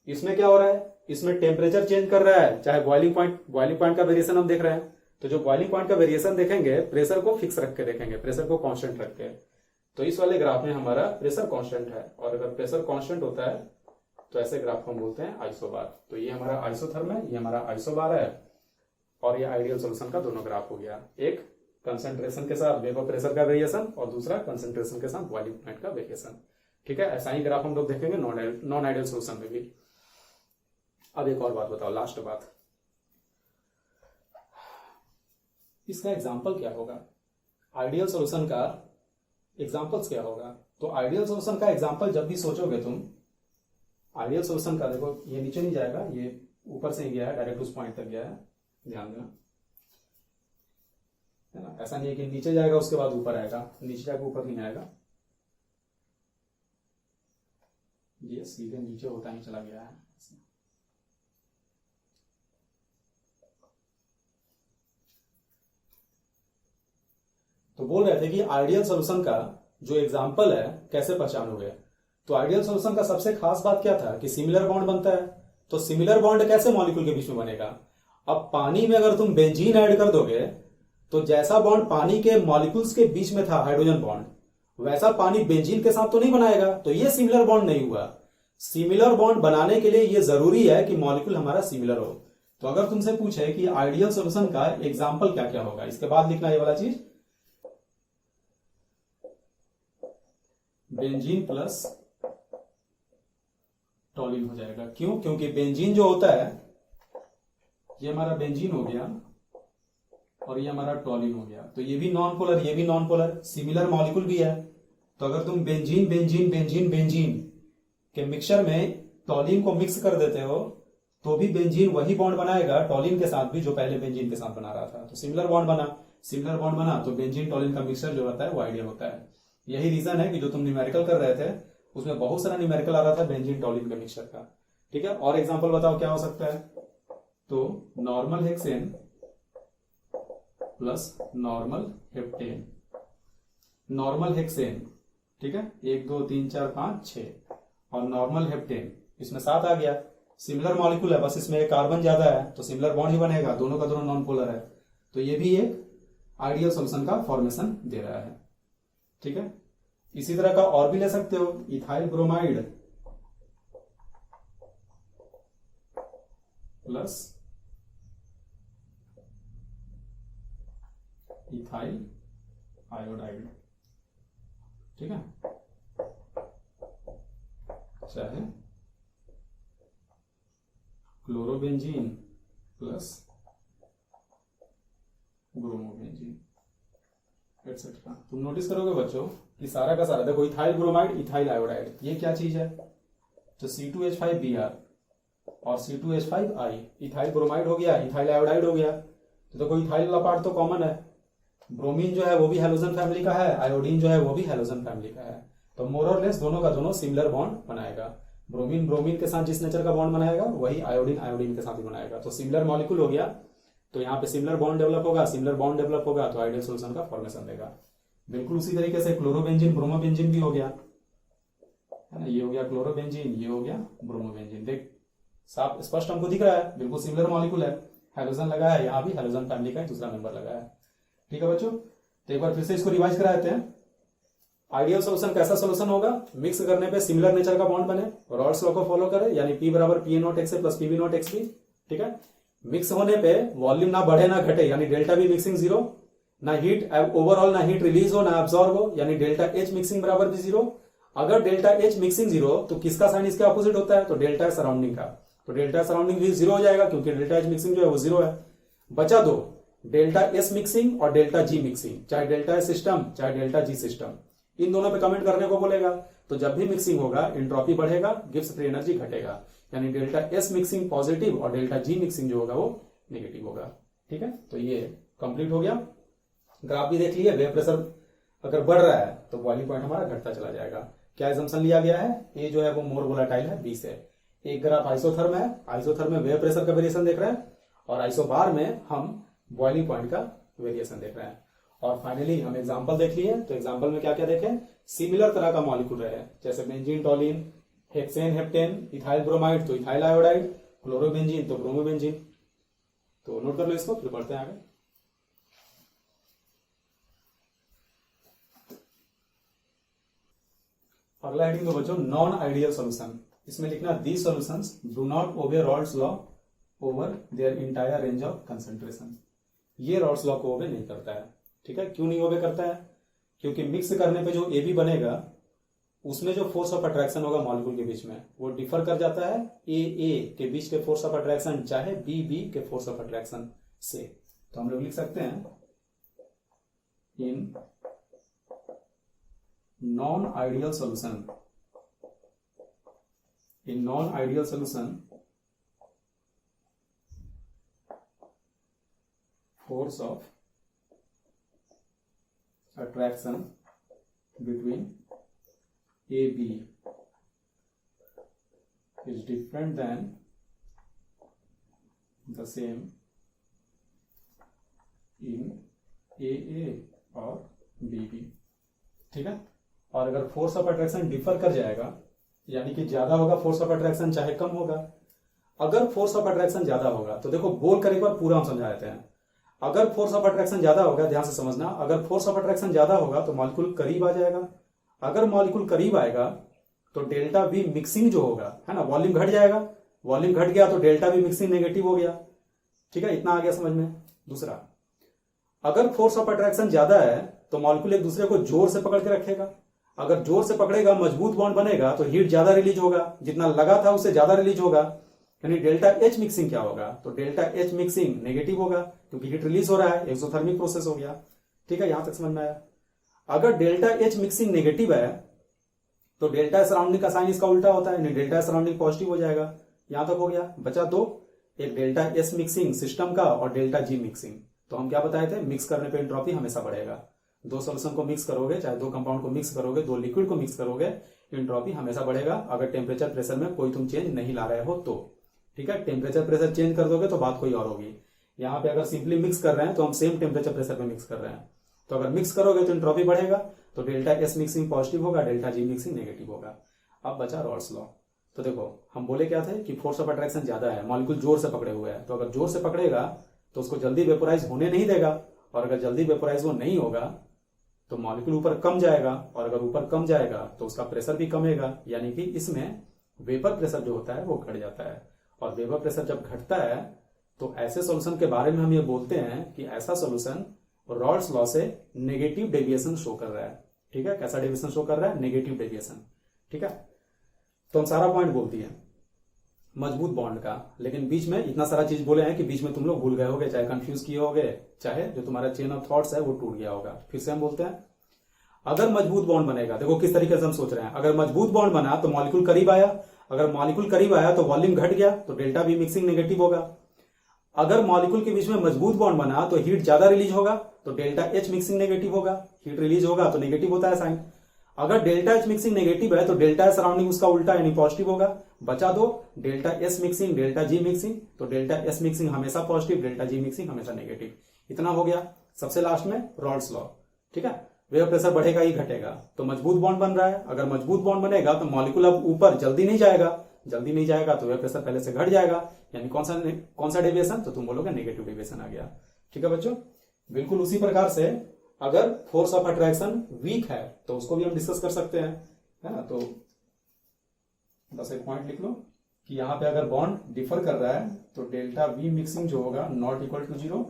इसमें क्या हो रहा है, इसमें टेम्परेचर चेंज कर रहा है, चाहे बॉइलिंग पॉइंट का वेरिएशन हम देख रहे हैं, तो जो बॉइलिंग पॉइंट का वेरिएशन देखेंगे प्रेशर को फिक्स रख के देखेंगे, प्रेशर को कांस्टेंट रख के। तो इस वाले ग्राफ में हमारा प्रेशर कांस्टेंट है, और अगर प्रेशर कांस्टेंट होता है तो ऐसे ग्राफ को हम बोलते हैं आइसोबार। तो ये हमारा आइसोथर्म है, ये हमारा आइसोबार है, और ये आइडियल सॉल्यूशन का दोनों ग्राफ हो गया। एक कंसंट्रेशन के साथ वेपर प्रेशर का वेरिएशन, और दूसरा कंसंट्रेशन के साथ बॉइलिंग पॉइंट का वेरिएशन, ठीक है। ऐसा ही ग्राफ हम लोग देखेंगे नॉन आइडियल सॉल्यूशन में भी। अब एक और बात बताओ, लास्ट बात, इसका एग्जाम्पल क्या होगा, आइडियल सॉल्यूशन का एग्जाम्पल्स क्या होगा। तो आइडियल सॉल्यूशन का एग्जाम्पल जब भी सोचोगे तुम, आइडियल सॉल्यूशन का, देखो ये नीचे नहीं जाएगा, ये ऊपर से ही गया है, डायरेक्ट उस पॉइंट तक गया है, ध्यान देना, है ना। ऐसा नहीं है कि नीचे जाएगा उसके बाद ऊपर आएगा, नीचे जाकर ऊपर नहीं आएगा, ये सीधे नीचे होता ही चला गया है। तो बोल रहे थे कि आइडियल सॉल्यूशन का जो एग्जाम्पल है कैसे पहचानोगे। तो आइडियल सॉल्यूशन का सबसे खास बात क्या था कि सिमिलर बॉन्ड बनता है। तो सिमिलर बॉन्ड कैसे मॉलिक्यूल के बीच में बनेगा, अब पानी में अगर तुम बेंजीन ऐड कर दोगे तो जैसा बॉन्ड पानी के मॉलिक्यूल्स के बीच में था हाइड्रोजन बॉन्ड, वैसा पानी बेंजीन के साथ तो नहीं बनाएगा, तो ये सिमिलर बॉन्ड नहीं हुआ। सिमिलर बॉन्ड बनाने के लिए ये जरूरी है कि मॉलिक्यूल हमारा सिमिलर हो। तो अगर तुमसे पूछे कि आइडियल सॉल्यूशन का एग्जांपल क्या क्या होगा, इसके बाद लिखना ये वाला चीज, बेंजीन प्लस टॉलिन हो जाएगा। क्यों? क्योंकि बेंजीन जो होता है, ये हमारा बेंजीन हो गया और ये हमारा टॉलिन हो गया, तो ये भी नॉन पोलर, ये भी नॉन पोलर, सिमिलर मॉलिक्यूल भी है। तो अगर तुम बेंजीन बेंजीन बेंजीन बेंजीन के मिक्सचर में टॉलिन को मिक्स कर देते हो तो भी बेंजीन वही बॉन्ड बनाएगा टॉलिन के साथ भी जो पहले बेंजीन के साथ बना रहा था। तो सिमिलर बॉन्ड बना, सिमिलर बॉन्ड बना तो बेंजीन टॉलिन का मिक्सचर जो होता है वो आइडियल होता है। यही रीजन है कि जो तुम न्यूमेरिकल कर रहे थे उसमें बहुत सारा न्यूमेरिकल आ रहा था बेंजीन टॉलिन के मिक्सचर का। ठीक है, और एग्जाम्पल बताओ क्या हो सकता है। तो normal hexane plus normal heptane, normal hexane, ठीक है, 1 2 3 4 5 6, और नॉर्मल हेप्टेन, इसमें 7 आ गया। सिमिलर मॉलिक्यूल है, बस इसमें एक कार्बन ज्यादा है तो सिमिलर बॉन्ड ही बनेगा, दोनों का दोनों नॉन पोलर है। तो ये भी एक आइडियल सॉल्यूशन का फॉर्मेशन दे रहा है। ठीक है, इसी तरह का और भी ले सकते हो, ethyl bromide plus ethyl iodide. ठीक है, चाहे क्लोरोबेंजीन प्लस ब्रोमोबेंजीन एटसेट्रा। तुम नोटिस करोगे बच्चों कि सारा का सारा, देखो इथाइल ब्रोमाइड इथाइल आयोडाइड, ये क्या चीज है, तो C2H5Br और C2H5I, इथाइल ब्रोमाइड हो गया, इथाइल आयोडाइड हो गया। तो देखो इथाइल वाला पार्ट तो कॉमन है, ब्रोमीन जो है वो भी हैलोजन फैमिली का है, आयोडीन जो है वो भी हैलोजन फैमिली का है। तो मोर और लेस दोनों का दोनों सिमिलर बॉन्ड बनाएगा। ब्रोमीन ब्रोमीन के साथ जिस नेचर का बॉन्ड बनाएगा वही आयोडीन आयोडीन के साथ ही बनाएगा। तो सिमिलर मॉलिक्यूल हो गया, तो यहाँ पे सिमिलर बॉन्ड डेवलप होगा, सिमिलर बॉन्ड डेवलप होगा तो आइडियल सॉल्यूशन का फॉर्मेशन देगा। बिल्कुल उसी तरीके से क्लोरोबेंजीन ब्रोमोबेंजीन भी हो गया, है ना, ये हो गया क्लोरोबेंजीन, ये हो गया ब्रोमोबेंजीन। देख साफ स्पष्ट हमको दिख रहा है, बिल्कुल सिमिलर मॉलिक्यूल है, हैलोजन लगा है, यहाँ भी हैलोजन फैमिली का दूसरा मेंबर लगा है। ठीक है बच्चों, तो एक बार फिर से इसको रिवाइज करा देते हैं। आइडियल सॉल्यूशन कैसा सॉल्यूशन होगा, मिक्स करने पे सिमिलर नेचर का बॉन्ड बने, रॉल्स लॉ को फॉलो करे, यानी P बराबर PA0XA प्लस PB0XB। ठीक है, मिक्स होने पे वॉल्यूम ना बढ़े ना घटे, यानी डेल्टा बी मिक्सिंग जीरो, ना हीट ओवरऑल ना हीट रिलीज हो ना एब्सॉर्ब हो, यानी डेल्टा H मिक्सिंग बराबर भी जीरो। अगर डेल्टा H मिक्सिंग जीरो तो किसका साइन इसके अपोजिट होता है, तो डेल्टा सराउंडिंग का, तो डेल्टा सराउंडिंग भी जीरो हो जाएगा क्योंकि डेल्टा H मिक्सिंग जो है वो जीरो है। बचा दो डेल्टा S मिक्सिंग और डेल्टा G मिक्सिंग, चाहे डेल्टा S सिस्टम चाहे डेल्टा G सिस्टम, इन दोनों पे कमेंट करने को बोलेगा। तो जब भी मिक्सिंग होगा एंट्रोपी बढ़ेगा, गिब्स फ्री एनर्जी घटेगा, यानी डेल्टा S मिक्सिंग पॉजिटिव और डेल्टा G मिक्सिंग जो होगा वो नेगेटिव होगा। ठीक है, तो ये कंप्लीट हो गया। ग्राफ भी देख लिया, वेव प्रेशर अगर बढ़ रहा है तो बॉइलिंग पॉइंट हमारा घटता चला जाएगा। क्या एजम्पशन लिया गया है, ए जो है वो मोर वोलेटाइल है बी से। एक ग्राफ आइसोथर्म है, आइसोथर्म में वेव प्रेशर का वेरिएशन देख रहे हैं, और आइसोबार में हम बॉइलिंग पॉइंट का वेरिएशन देख रहे हैं। और फाइनली हम एग्जांपल देख लिए, तो एग्जांपल में क्या क्या देखें, सिमिलर तरह का मॉलिक्यूल रहे, जैसे benzene टॉलिन, hexane heptane, ethyl bromide तो इथाइल आयोडाइड, क्लोरोबेंजीन तो ब्रोमोबेंजीन। तो नोट कर लो इसको, फिर बढ़ते हैं आगे। अगला हेडिंग तो बच्चों नॉन आइडियल सॉल्यूशन। इसमें लिखना these solutions do not obey Rawls law over their entire range of concentration. ये रॉल्स लॉ को ओबे नहीं करता है। ठीक है, क्यों नहीं ओबे करता है, क्योंकि मिक्स करने पे जो AB बनेगा उसमें जो फोर्स ऑफ अट्रैक्शन होगा मॉलिक्यूल के बीच में वो डिफर कर जाता है AA के बीच के फोर्स ऑफ अट्रैक्शन चाहे BB के फोर्स ऑफ अट्रैक्शन से। तो हम लोग लिख सकते हैं इन non-ideal solution, in non-ideal solution force of attraction between AB is different than the same in AA और BB। ठीक है, और अगर फोर्स ऑफ अट्रैक्शन डिफर कर जाएगा यानी कि ज्यादा होगा फोर्स ऑफ अट्रैक्शन चाहे कम होगा। अगर फोर्स ऑफ अट्रैक्शन ज्यादा होगा तो देखो बोल कर एक बार पूरा हम समझा देते हैं। अगर फोर्स ऑफ अट्रैक्शन ज्यादा होगा, ध्यान से समझना, अगर फोर्स ऑफ अट्रैक्शन ज्यादा होगा तो मॉलिक्यूल करीब आ जाएगा। अगर मॉलिक्यूल करीब आएगा तो डेल्टा बी मिक्सिंग जो होगा, है ना, वॉल्यूम घट जाएगा। वॉल्यूम घट गया तो डेल्टा बी मिक्सिंग नेगेटिव हो गया। ठीक है, इतना आ गया समझ में। दूसरा, अगर फोर्स ऑफ अट्रैक्शन ज्यादा है तो मॉलिक्यूल एक दूसरे को जोर से पकड़ के रखेगा। अगर जोर से पकड़ेगा, मजबूत बॉन्ड बनेगा तो हीट ज्यादा रिलीज होगा, जितना लगा था उससे ज्यादा रिलीज होगा, यानी डेल्टा एच मिक्सिंग क्या होगा, तो डेल्टा एच मिक्सिंग नेगेटिव होगा क्योंकि हीट रिलीज हो रहा है, एक्सोथर्मिक प्रोसेस हो गया। ठीक है, यहां तक समझ में आया। अगर डेल्टा एच मिक्सिंग नेगेटिव है तो डेल्टा सराउंडिंग का साइन इसका उल्टा होता है, यानी डेल्टा सराउंडिंग पॉजिटिव हो जाएगा। यहां तक हो गया। बचा दो, एक डेल्टा एस मिक्सिंग सिस्टम का और डेल्टा जी मिक्सिंग। तो हम क्या बताए थे, मिक्स करने पे एंट्रोपी हमेशा बढ़ेगा। दो सॉल्यूशन को मिक्स करोगे, चाहे दो कंपाउंड को मिक्स करोगे, दो लिक्विड को मिक्स करोगे, एंट्रोपी हमेशा बढ़ेगा अगर टेम्परेचर प्रेशर में कोई तुम चेंज नहीं ला रहे हो तो। ठीक है, टेम्परेचर प्रेशर चेंज कर दोगे तो बात कोई और होगी। यहाँ पे अगर सिंपली मिक्स कर रहे हैं तो हम सेम टेम्परेचर प्रेशर पे मिक्स कर रहे हैं, तो अगर मिक्स करोगे तो एंट्रोपी बढ़ेगा, तो डेल्टा एस मिक्सिंग पॉजिटिव होगा, डेल्टा जी मिक्सिंग नेगेटिव होगा। अब बचा रॉल्स लॉ। तो देखो हम बोले क्या थे कि फोर्स ऑफ अट्रैक्शन ज्यादा है, मॉलिक्यूल जोर से पकड़े हुए हैं, तो अगर जोर से पकड़ेगा तो उसको जल्दी वेपोराइज होने नहीं देगा, और अगर जल्दी वेपोराइज वो नहीं होगा तो मॉलिक्यूल ऊपर कम जाएगा, और अगर ऊपर कम जाएगा तो उसका प्रेशर भी कमेगा, यानी कि इसमें वेपर प्रेशर जो होता है वो घट जाता है। और वेपर प्रेशर जब घटता है तो ऐसे सॉल्यूशन के बारे में हम ये बोलते हैं कि ऐसा सॉल्यूशन रॉल्स लॉ से नेगेटिव डेविएशन शो कर रहा है। ठीक है, कैसा डेविएशन शो कर रहा है, नेगेटिव डेविएशन। ठीक है, तो हम सारा पॉइंट बोल दिए मजबूत बॉन्ड का, लेकिन बीच में इतना सारा चीज बोले हैं कि बीच में तुम लोग भूल गए होगे, चाहे कंफ्यूज किए होगे, चाहे जो तुम्हारा चेन ऑफ थॉट्स है वो टूट गया होगा। फिर से हम बोलते हैं, अगर मजबूत बॉन्ड बनेगा, देखो किस तरीके से हम सोच रहे हैं, अगर मजबूत बॉन्ड बना तो मॉलिक्यूल करीब आया, अगर मॉलिक्यूल करीब आया तो वॉल्यूम घट गया, तो डेल्टा बी मिक्सिंग नेगेटिव होगा। अगर मॉलिक्यूल के बीच में मजबूत बॉन्ड बना तो हीट ज्यादा रिलीज होगा, तो डेल्टा एच मिक्सिंग नेगेटिव होगा, हीट रिलीज होगा तो नेगेटिव होता है साइन। अगर डेल्टा एच मिक्सिंग नेगेटिव है तो डेल्टा सराउंडिंग उसका उल्टा यानी पॉजिटिव होगा। बचा दो, delta S mixing, delta G mixing, तो डेल्टा एस मिक्सिंग हमेशा पॉजिटिव, डेल्टा जी मिक्सिंग हमेशा नेगेटिव। इतना हो गया। सबसे लास्ट में रॉल्स लॉ। ठीक है, वेव प्रेशर बढ़ेगा ही घटेगा, तो मजबूत बॉन्ड बन रहा है, अगर मजबूत बॉन्ड बनेगा तो मॉलिक्यूल अब ऊपर जल्दी नहीं जाएगा, जल्दी नहीं जाएगा तो वेव प्रेशर पहले से घट जाएगा, यानी कौन सा डेविएशन, तो तुम बोलोगे नेगेटिव डेविएशन आ गया। ठीक है बच्चों, बिल्कुल उसी प्रकार से अगर फोर्स ऑफ अट्रैक्शन वीक है तो उसको भी हम डिस्कस कर सकते हैं, है ना। तो बस एक पॉइंट लिख लो कि यहां पे अगर बॉन्ड डिफर कर रहा है तो डेल्टा वी मिक्सिंग जो होगा नॉट इक्वल टू 0,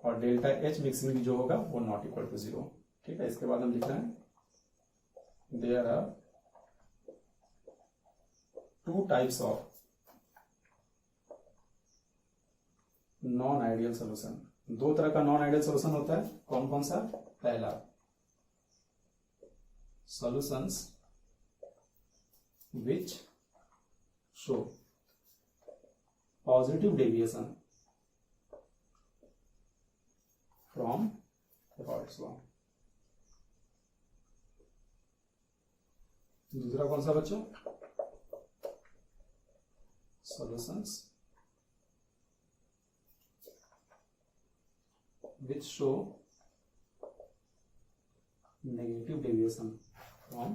और डेल्टा एच मिक्सिंग भी जो होगा वो नॉट इक्वल टू 0। ठीक है, इसके बाद हम लिख रहे हैं there are two types of non ideal solution. दो तरह का नॉन आइडियल सोल्यूशन होता है, कौन कौन सा। पहला, solutions which show positive deviation from Rawls law. दूसरा कौन सा बच्चों, solutions which show negative deviation from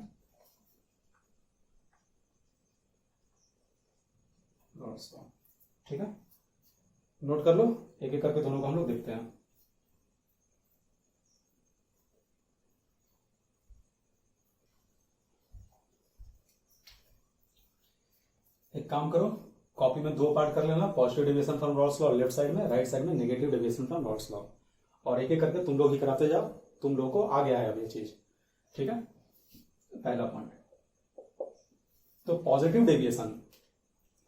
Rolle's law। ठीक है, नोट कर लो, एक एक करके दोनों को हम लोग देखते हैं। एक काम करो, कॉपी में दो पार्ट कर लेना, positive deviation from Rawls law left side में, राइट साइड में negative deviation from Rawls law, और एक एक करके तुम लोग ही कराते जाओ, तुम लोगों को आ गया है अब ये चीज। ठीक है, पहला पॉइंट तो पॉजिटिव डेविएशन।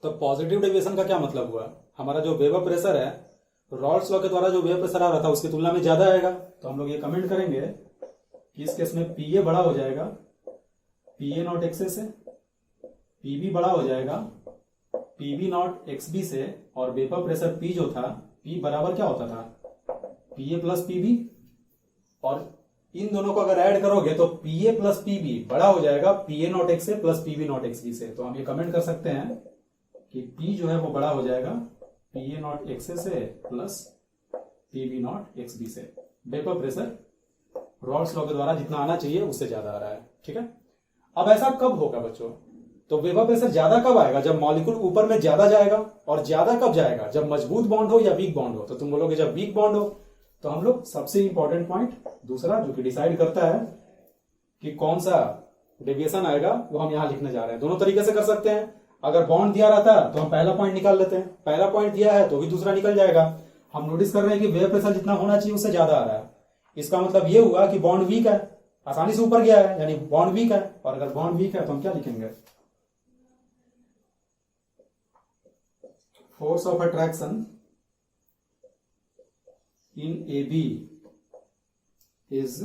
तो पॉजिटिव डेविएशन का क्या मतलब हुआ, हमारा जो वेपर प्रेशर है रॉल्स लॉ के द्वारा जो वेपर प्रेशर आ रहा था उसकी तुलना में ज्यादा आएगा, तो हम लोग ये कमेंट करेंगे कि इस केस में पीए बड़ा हो जाएगा पीए नॉट एक्सए से, पीबी बड़ा हो जाएगा पीबी नॉट एक्सबी से, और वेपर प्रेशर पी जो था, पी बराबर क्या होता था, पीए प्लस पीबी, और इन दोनों को अगर ऐड करोगे तो पीए प्लस पीबी बड़ा हो जाएगा PA naught XA plus PB naught XB से। तो हम ये कमेंट कर सकते हैं कि पी जो है वो बड़ा हो जाएगा पीए नॉट एक्सए से प्लस पीबी नॉट एक्सबी से। वेपर प्रेशर रॉल्स लॉ के द्वारा जितना आना चाहिए उससे ज्यादा आ रहा है। ठीक है, अब ऐसा कब होगा बच्चों, तो वेपर प्रेशर ज्यादा कब आएगा, जब मॉलिक्यूल ऊपर में ज्यादा जाएगा, और ज्यादा कब जाएगा, जब मजबूत बॉन्ड हो या वीक बॉन्ड हो। तो तुम बोलोगे जब वीक बॉन्ड हो, तो हम लोग सबसे इंपॉर्टेंट पॉइंट दूसरा जो कि डिसाइड करता है कि कौन सा डेविएशन आएगा वो हम यहां लिखने जा रहे हैं। दोनों तरीके से कर सकते हैं, अगर बॉन्ड दिया रहता तो हम पहला पॉइंट निकाल लेते हैं, पहला पॉइंट दिया है तो भी दूसरा निकल जाएगा। हम नोटिस कर रहे हैं कि वेव प्रेशर जितना होना चाहिए उससे ज्यादा आ रहा है, इसका मतलब ये हुआ कि बॉन्ड वीक है, आसानी से ऊपर गया है, यानी बॉन्ड वीक है। और अगर बॉन्ड वीक है तो हम क्या लिखेंगे, force of attraction in A B is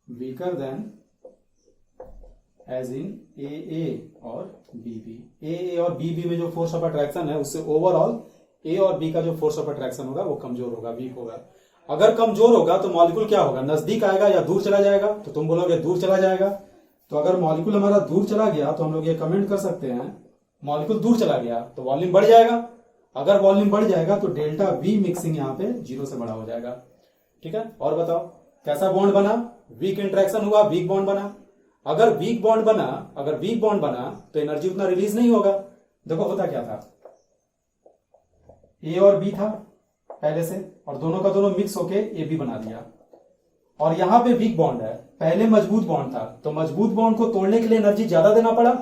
weaker than as in A और बी। ए और बी में जो फोर्स ऑफ अट्रैक्शन है उससे ओवरऑल ए और बी का जो फोर्स ऑफ अट्रैक्शन होगा वो कमजोर होगा, वीक होगा। अगर कमजोर होगा तो मॉलिक्यूल क्या होगा, नजदीक आएगा या दूर चला जाएगा, तो तुम बोलोगे दूर चला जाएगा। तो अगर मॉलिक्यूल हमारा दूर चला गया तो हम लोग ये कमेंट कर सकते हैं, मॉलिक्यूल दूर चला गया तो वॉल्यूम बढ़ जाएगा। अगर वॉल्यूम बढ़ जाएगा तो डेल्टा वी मिक्सिंग यहाँ पे 0 से बड़ा हो जाएगा। ठीक है, और बताओ कैसा बॉन्ड बना, वीक इंट्रैक्शन हुआ, वीक बॉन्ड बना। अगर वीक बॉन्ड बना तो एनर्जी उतना रिलीज नहीं होगा। देखो होता क्या था, ए और बी था पहले से, और दोनों का दोनों मिक्स होके ए बी बना दिया। और यहां पे वीक बॉन्ड है, पहले मजबूत बॉन्ड था, तो मजबूत बॉन्ड को तोड़ने के लिए एनर्जी ज्यादा देना पड़ा,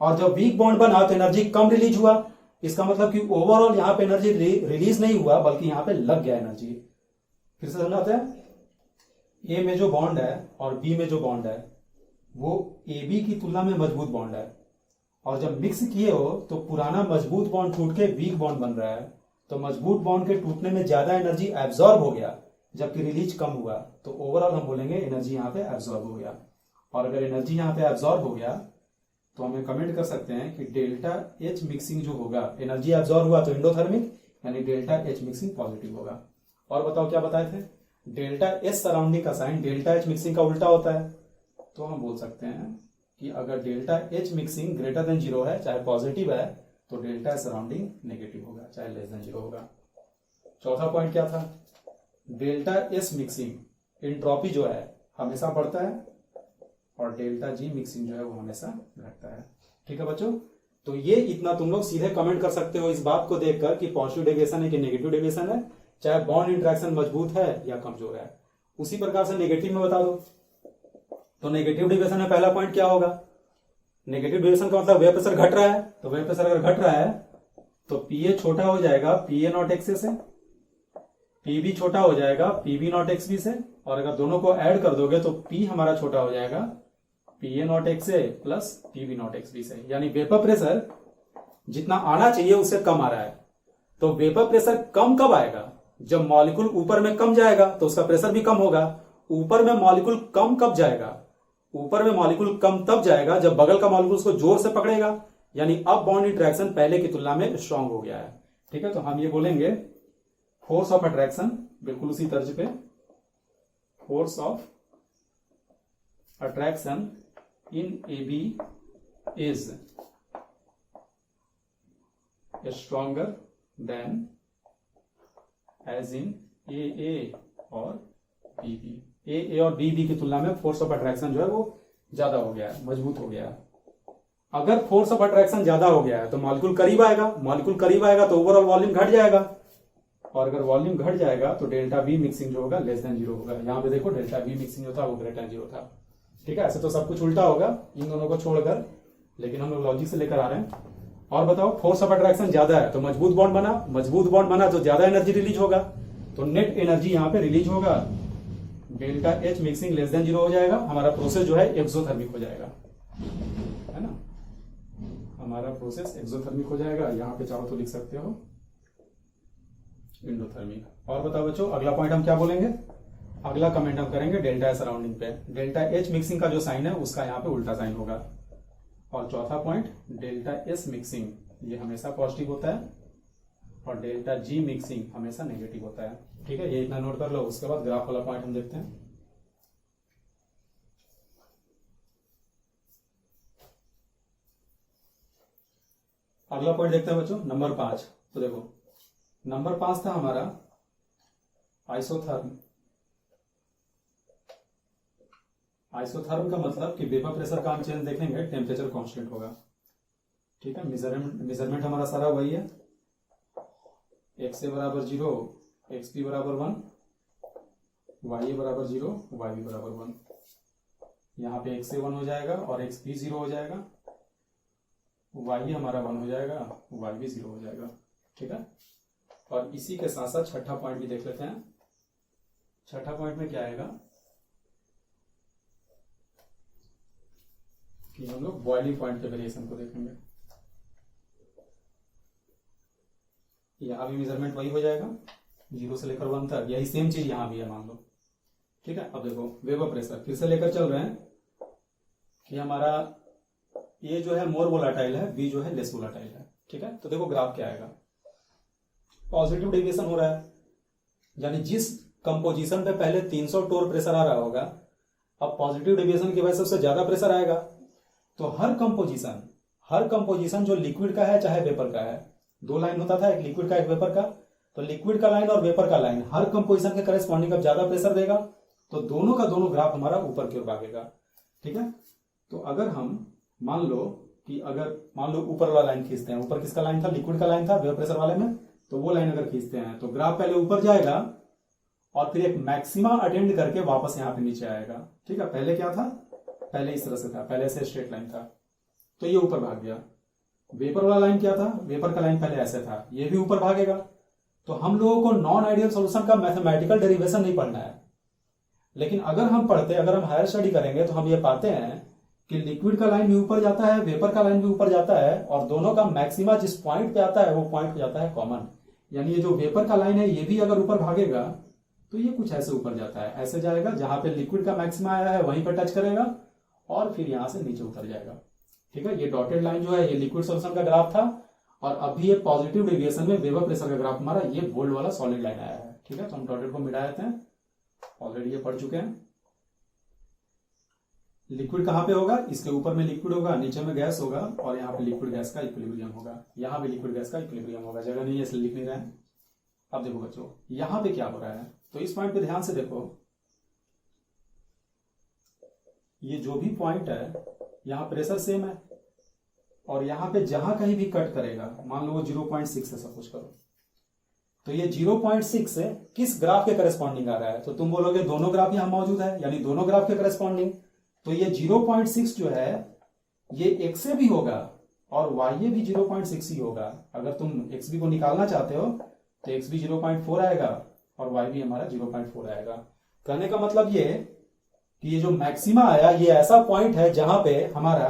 और जब वीक बॉन्ड बना तो एनर्जी कम रिलीज हुआ। इसका मतलब कि ओवरऑल यहां पे एनर्जी रिलीज नहीं हुआ, बल्कि यहां पे लग गया एनर्जी। फिर से समझाते हैं, ए में जो बॉन्ड है और बी में जो बॉन्ड है वो ए बी की तुलना में मजबूत बॉन्ड है, और जब मिक्स किए हो तो पुराना मजबूत बॉन्ड टूट के वीक बॉन्ड बन रहा है। तो मजबूत बॉन्ड के टूटने में ज्यादा एनर्जी एब्जॉर्ब हो गया, जबकि रिलीज कम हुआ, तो ओवरऑल हम बोलेंगे एनर्जी यहाँ पे एब्जॉर्ब हो गया। और अगर एनर्जी यहाँ पे एब्जॉर्ब हो गया तो हमें कमेंट कर सकते हैं कि डेल्टा एच मिक्सिंग जो होगा, एनर्जी एब्जॉर्ब हुआ तो एंडोथर्मिक, यानी डेल्टा एच मिक्सिंग पॉजिटिव होगा। और बताओ क्या बताए थे, डेल्टा एच सराउंडिंग का साइन डेल्टा एच मिक्सिंग का उल्टा होता है। तो हम बोल सकते हैं कि अगर delta H mixing greater than 0 है, चाहे पॉजिटिव है, तो डेल्टा सराउंडिंग नेगेटिव होगा, चाहे लेस देन 0 होगा। चौथा पॉइंट क्या था, डेल्टा एस मिक्सिंग एंट्रोपी जो है हमेशा बढ़ता है, और डेल्टा जी मिक्सिंग जो है वो हमेशा घटता है। ठीक है बच्चों, तो ये इतना तुम लोग सीधे कमेंट कर सकते हो इस बात को देखकर कि पॉजिटिव डेविएशन है कि नेगेटिव डेविएशन है, चाहे बॉन्ड इंट्रैक्शन मजबूत है या कमजोर है। उसी प्रकार से नेगेटिव में बता दो, तो नेगेटिव डेविएशन में पहला पॉइंट क्या होगा, नेगेटिव डेविएशन का मतलब वेव प्रेशर घट रहा है, तो वेव प्रेशर अगर घट रहा है तो पीए छोटा हो जाएगा पीए नॉट एक्स से, पीबी छोटा हो जाएगा पीबी नॉट एक्स बी से, और अगर दोनों को ऐड कर दोगे तो पी हमारा छोटा हो जाएगा PA naught X A plus PB naught X B से। यानी वेपर प्रेशर जितना आना चाहिए उससे कम आ रहा है। तो वेपर प्रेशर कम कब आएगा, जब मॉलिक्यूल ऊपर में कम जाएगा तो उसका प्रेशर भी कम होगा। ऊपर में मॉलिक्यूल कम कब जाएगा, ऊपर में मॉलिक्यूल कम तब जाएगा जब बगल का मॉलिक्यूल उसको जोर से पकड़ेगा, यानी अब बॉन्ड इंट्रैक्शन पहले की तुलना में स्ट्रांग हो गया है। ठीक है, तो हम ये बोलेंगे फोर्स ऑफ अट्रैक्शन, बिल्कुल उसी तर्ज पे, force of attraction in A B is stronger than as in A और बी बी। ए और बी की तुलना में फोर्स ऑफ अट्रैक्शन जो है वो ज्यादा हो गया है, मजबूत हो गया है। अगर फोर्स ऑफ अट्रैक्शन ज्यादा हो गया है तो मॉलिक्यूल करीब आएगा, मॉलिक्यूल करीब आएगा तो ओवरऑल वॉल्यूम घट जाएगा, और अगर वॉल्यूम घट जाएगा तो डेल्टा वी मिक्सिंग जो होगा लेस देन 0 होगा। यहाँ पे देखो डेल्टा वी मिक्सिंग जो था वो ग्रेटर देन 0 था। ठीक है, ऐसे तो सब कुछ उल्टा होगा इन दोनों को छोड़कर, लेकिन हम लोग लॉजिक से लेकर आ रहे हैं। और बताओ, फोर्स ऑफ अट्रैक्शन ज्यादा है तो मजबूत बॉन्ड बना, मजबूत बॉन्ड बना तो ज्यादा एनर्जी रिलीज होगा, तो नेट एनर्जी यहाँ पे रिलीज होगा delta H mixing less than 0 हो जाएगा। हमारा प्रोसेस जो है एक्सोथर्मिक हो जाएगा, है ना, हमारा प्रोसेस एक्सोथर्मिक हो जाएगा। यहाँ पे चाहो तो लिख सकते हो एंडोथर्मिक। और बताओ बच्चों, अगला पॉइंट हम क्या बोलेंगे, अगला कमेंट हम करेंगे डेल्टा सराउंडिंग पे। डेल्टा एच मिक्सिंग का जो साइन है उसका यहाँ पे उल्टा साइन होगा। और चौथा पॉइंट डेल्टा एस मिक्सिंग, ये हमेशा पॉजिटिव होता है, और डेल्टा जी मिक्सिंग हमेशा नेगेटिव होता है। ठीक है, ये इतना नोट कर लो। उसके बाद ग्राफ वाला पॉइंट हम देखते हैं। अगला पॉइंट देखते हैं बच्चों, नंबर 5। तो देखो नंबर 5 था हमारा आइसोथर्म। आइसोथर्म का मतलब कि वेपर प्रेशर का हम चेंज देखेंगे, टेम्परेचर कांस्टेंट होगा। ठीक है, मेजरमेंट हमारा सारा वही है, एक्स ए बराबर 0, एक्स पी बराबर 1, वाई ए बराबर 0, वाई बी बराबर 1। यहाँ पे एक्स ए 1 हो जाएगा और एक्स पी 0 हो जाएगा, वाई हमारा 1 हो जाएगा, वाई भी 0 हो जाएगा। ठीक है, और इसी के साथ साथ छठा पॉइंट भी देख लेते हैं। छठा पॉइंट में क्या आएगा कि हम लोग बॉइलिंग पॉइंट के वेरिएशन को देखेंगे। यहां भी मेजरमेंट वही हो जाएगा 0 से लेकर 1 तक, यही सेम चीज यहां भी है मान लो। ठीक है, अब देखो वेपर प्रेशर फिर से लेकर चल रहे हैं कि हमारा ए जो है मोर वोलाटाइल है, बी जो है लेस वोलाटाइल है। ठीक है, तो देखो ग्राफ क्या आएगा, पॉजिटिव डेविएशन हो रहा है, यानी जिस कंपोजिशन पे पहले 300 टोर प्रेशर आ रहा होगा, अब पॉजिटिव डेविएशन की वजह से सबसे ज्यादा प्रेशर आएगा। तो हर कंपोजिशन जो लिक्विड का है चाहे वेपर का है, 2 लाइन होता था, एक लिक्विड का एक वेपर का, तो लिक्विड का लाइन और वेपर का लाइन हर कंपोजिशन के करेस्पॉन्डिंग अब ज्यादा प्रेशर देगा, तो दोनों का दोनों ग्राफ हमारा ऊपर की ओर भागेगा। ठीक है, तो अगर हम मान लो ऊपर वाला लाइन खींचते हैं, ऊपर किसका लाइन था, लिक्विड का लाइन था वेपर प्रेशर वाले में, तो वो लाइन अगर खींचते हैं तो ग्राफ पहले ऊपर जाएगा और फिर एक मैक्सिमा अटेंड करके वापस यहां पे नीचे आएगा। ठीक है, पहले क्या था, पहले इस तरह से था, पहले से स्ट्रेट लाइन था, तो ये ऊपर भाग गया। वेपर वाला लाइन क्या था, वेपर का लाइन पहले ऐसे था, ये भी ऊपर भागेगा। तो हम लोगों को नॉन आइडियल सॉल्यूशन का मैथमेटिकल डेरिवेशन नहीं पढ़ना है, लेकिन अगर हम हायर स्टडी करेंगे तो हम ये पाते हैं कि लिक्विड का लाइन भी ऊपर जाता है, वेपर का लाइन भी ऊपर जाता है, और दोनों का मैक्सिमा जिस पॉइंट पे आता है वो पॉइंट हो जाता है कॉमन। यानी ये जो वेपर का लाइन है ये भी अगर ऊपर भागेगा तो ये कुछ ऐसे ऊपर जाता है, ऐसे जाएगा, जहां पे लिक्विड का मैक्सिमा आया है वहीं पर टच करेगा और फिर यहां से नीचे उतर जाएगा। ठीक है, ये डॉटेड लाइन जो है ये लिक्विड सॉल्यूशन का ग्राफ था, और अभी ये पॉजिटिव डेविएशन में वेपर प्रेशर का ग्राफ हमारा ये बोल्ड वाला सॉलिड लाइन आया है। ठीक है, तो हम डॉटेड को मिटा देते हैं, ऑलरेडी ये पढ़ चुके हैं। लिक्विड कहां पे होगा, इसके ऊपर में लिक्विड होगा, नीचे में गैस होगा, और यहाँ पे लिक्विड गैस का इक्विलिब्रियम होगा, यहाँ पे लिक्विड गैस का इक्विलिब्रियम होगा, जगह नहीं है इसलिए लिख नहीं रहे हैं। अब देखो बच्चों यहां पे क्या हो रहा है, तो इस पॉइंट पे ध्यान से देखो, ये जो भी पॉइंट है यहां प्रेशर सेम है, और यहां पे जहां कहीं भी कट करेगा, मान लो वो 0.6 से सपोज करो, तो ये 0.6 से किस ग्राफ के करस्पॉन्डिंग आ रहा है, तो तुम बोलोगे दोनों ग्राफ यहां मौजूद है, यानी दोनों ग्राफ के करस्पॉन्डिंग। तो ये 0.6 जो है ये एक्स से भी होगा और वाई भी 0.6 ही होगा। अगर तुम एक्स बी को निकालना चाहते हो तो एक्स बी 0.4 आएगा और वाई भी हमारा 0.4 आएगा। कहने का मतलब ये कि ये जो मैक्सिमा आया ये ऐसा पॉइंट है जहां पे हमारा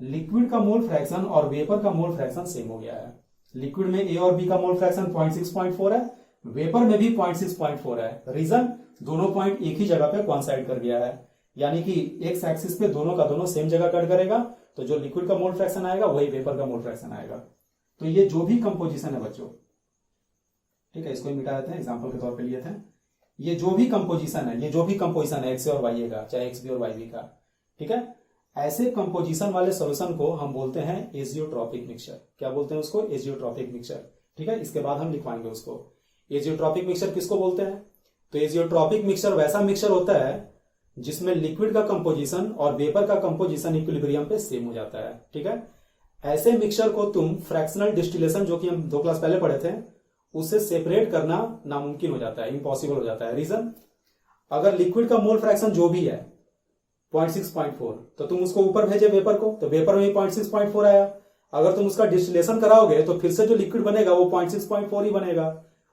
लिक्विड का मोल फ्रैक्शन और वेपर का मोल फ्रैक्शन सेम हो गया है। लिक्विड में ए और बी का मोल फ्रैक्शन 0.6.4 है, वेपर में भी 0.6.4 है। रीजन, दोनों पॉइंट एक ही जगह पे कोइंसाइड कर गया है, यानी कि एक्स एक्सिस पे दोनों का दोनों सेम जगह कट करेगा, तो जो लिक्विड का मोल फ्रैक्शन आएगा वही वेपर का मोल फ्रैक्शन आएगा। तो ये जो भी कंपोजिशन है बच्चों, ठीक है, इसको ही मिटा देते हैं, एग्जांपल के तौर पे लिए थे। ये जो भी कंपोजिशन है एक्स और वाई का, चाहे एक्स बी और वाई बी का, ठीक है, ऐसे कंपोजिशन वाले सॉल्यूशन को हम बोलते हैं एजियोट्रॉपिक मिक्सचर। क्या बोलते हैं उसको, एजियोट्रॉपिक मिक्सचर। ठीक है, इसके बाद हम लिखवाएंगे उसको। एजियोट्रॉपिक मिक्सचर किसको बोलते हैं, तो एजियोट्रॉपिक मिक्सचर वैसा मिक्सचर होता है जिसमें लिक्विड का कंपोजिशन और वेपर का कंपोजिशन इक्विलिब्रियम पे सेम हो जाता है। ठीक है, ऐसे मिक्सचर को तुम फ्रैक्शनल डिस्टिलेशन, जो कि हम 2 क्लास पहले पढ़े थे, उससे सेपरेट करना नामुमकिन हो जाता है, इम्पॉसिबल हो जाता है। रीजन, अगर लिक्विड का मोल फ्रैक्शन जो भी है 0.6.4, तो तुम उसको ऊपर भेजे वेपर को, तो वेपर में 0.6.4 आया। अगर तुम उसका डिस्टिलेशन कराओगे तो फिर से जो लिक्विड बनेगा वो 0.6.4 ही बनेगा।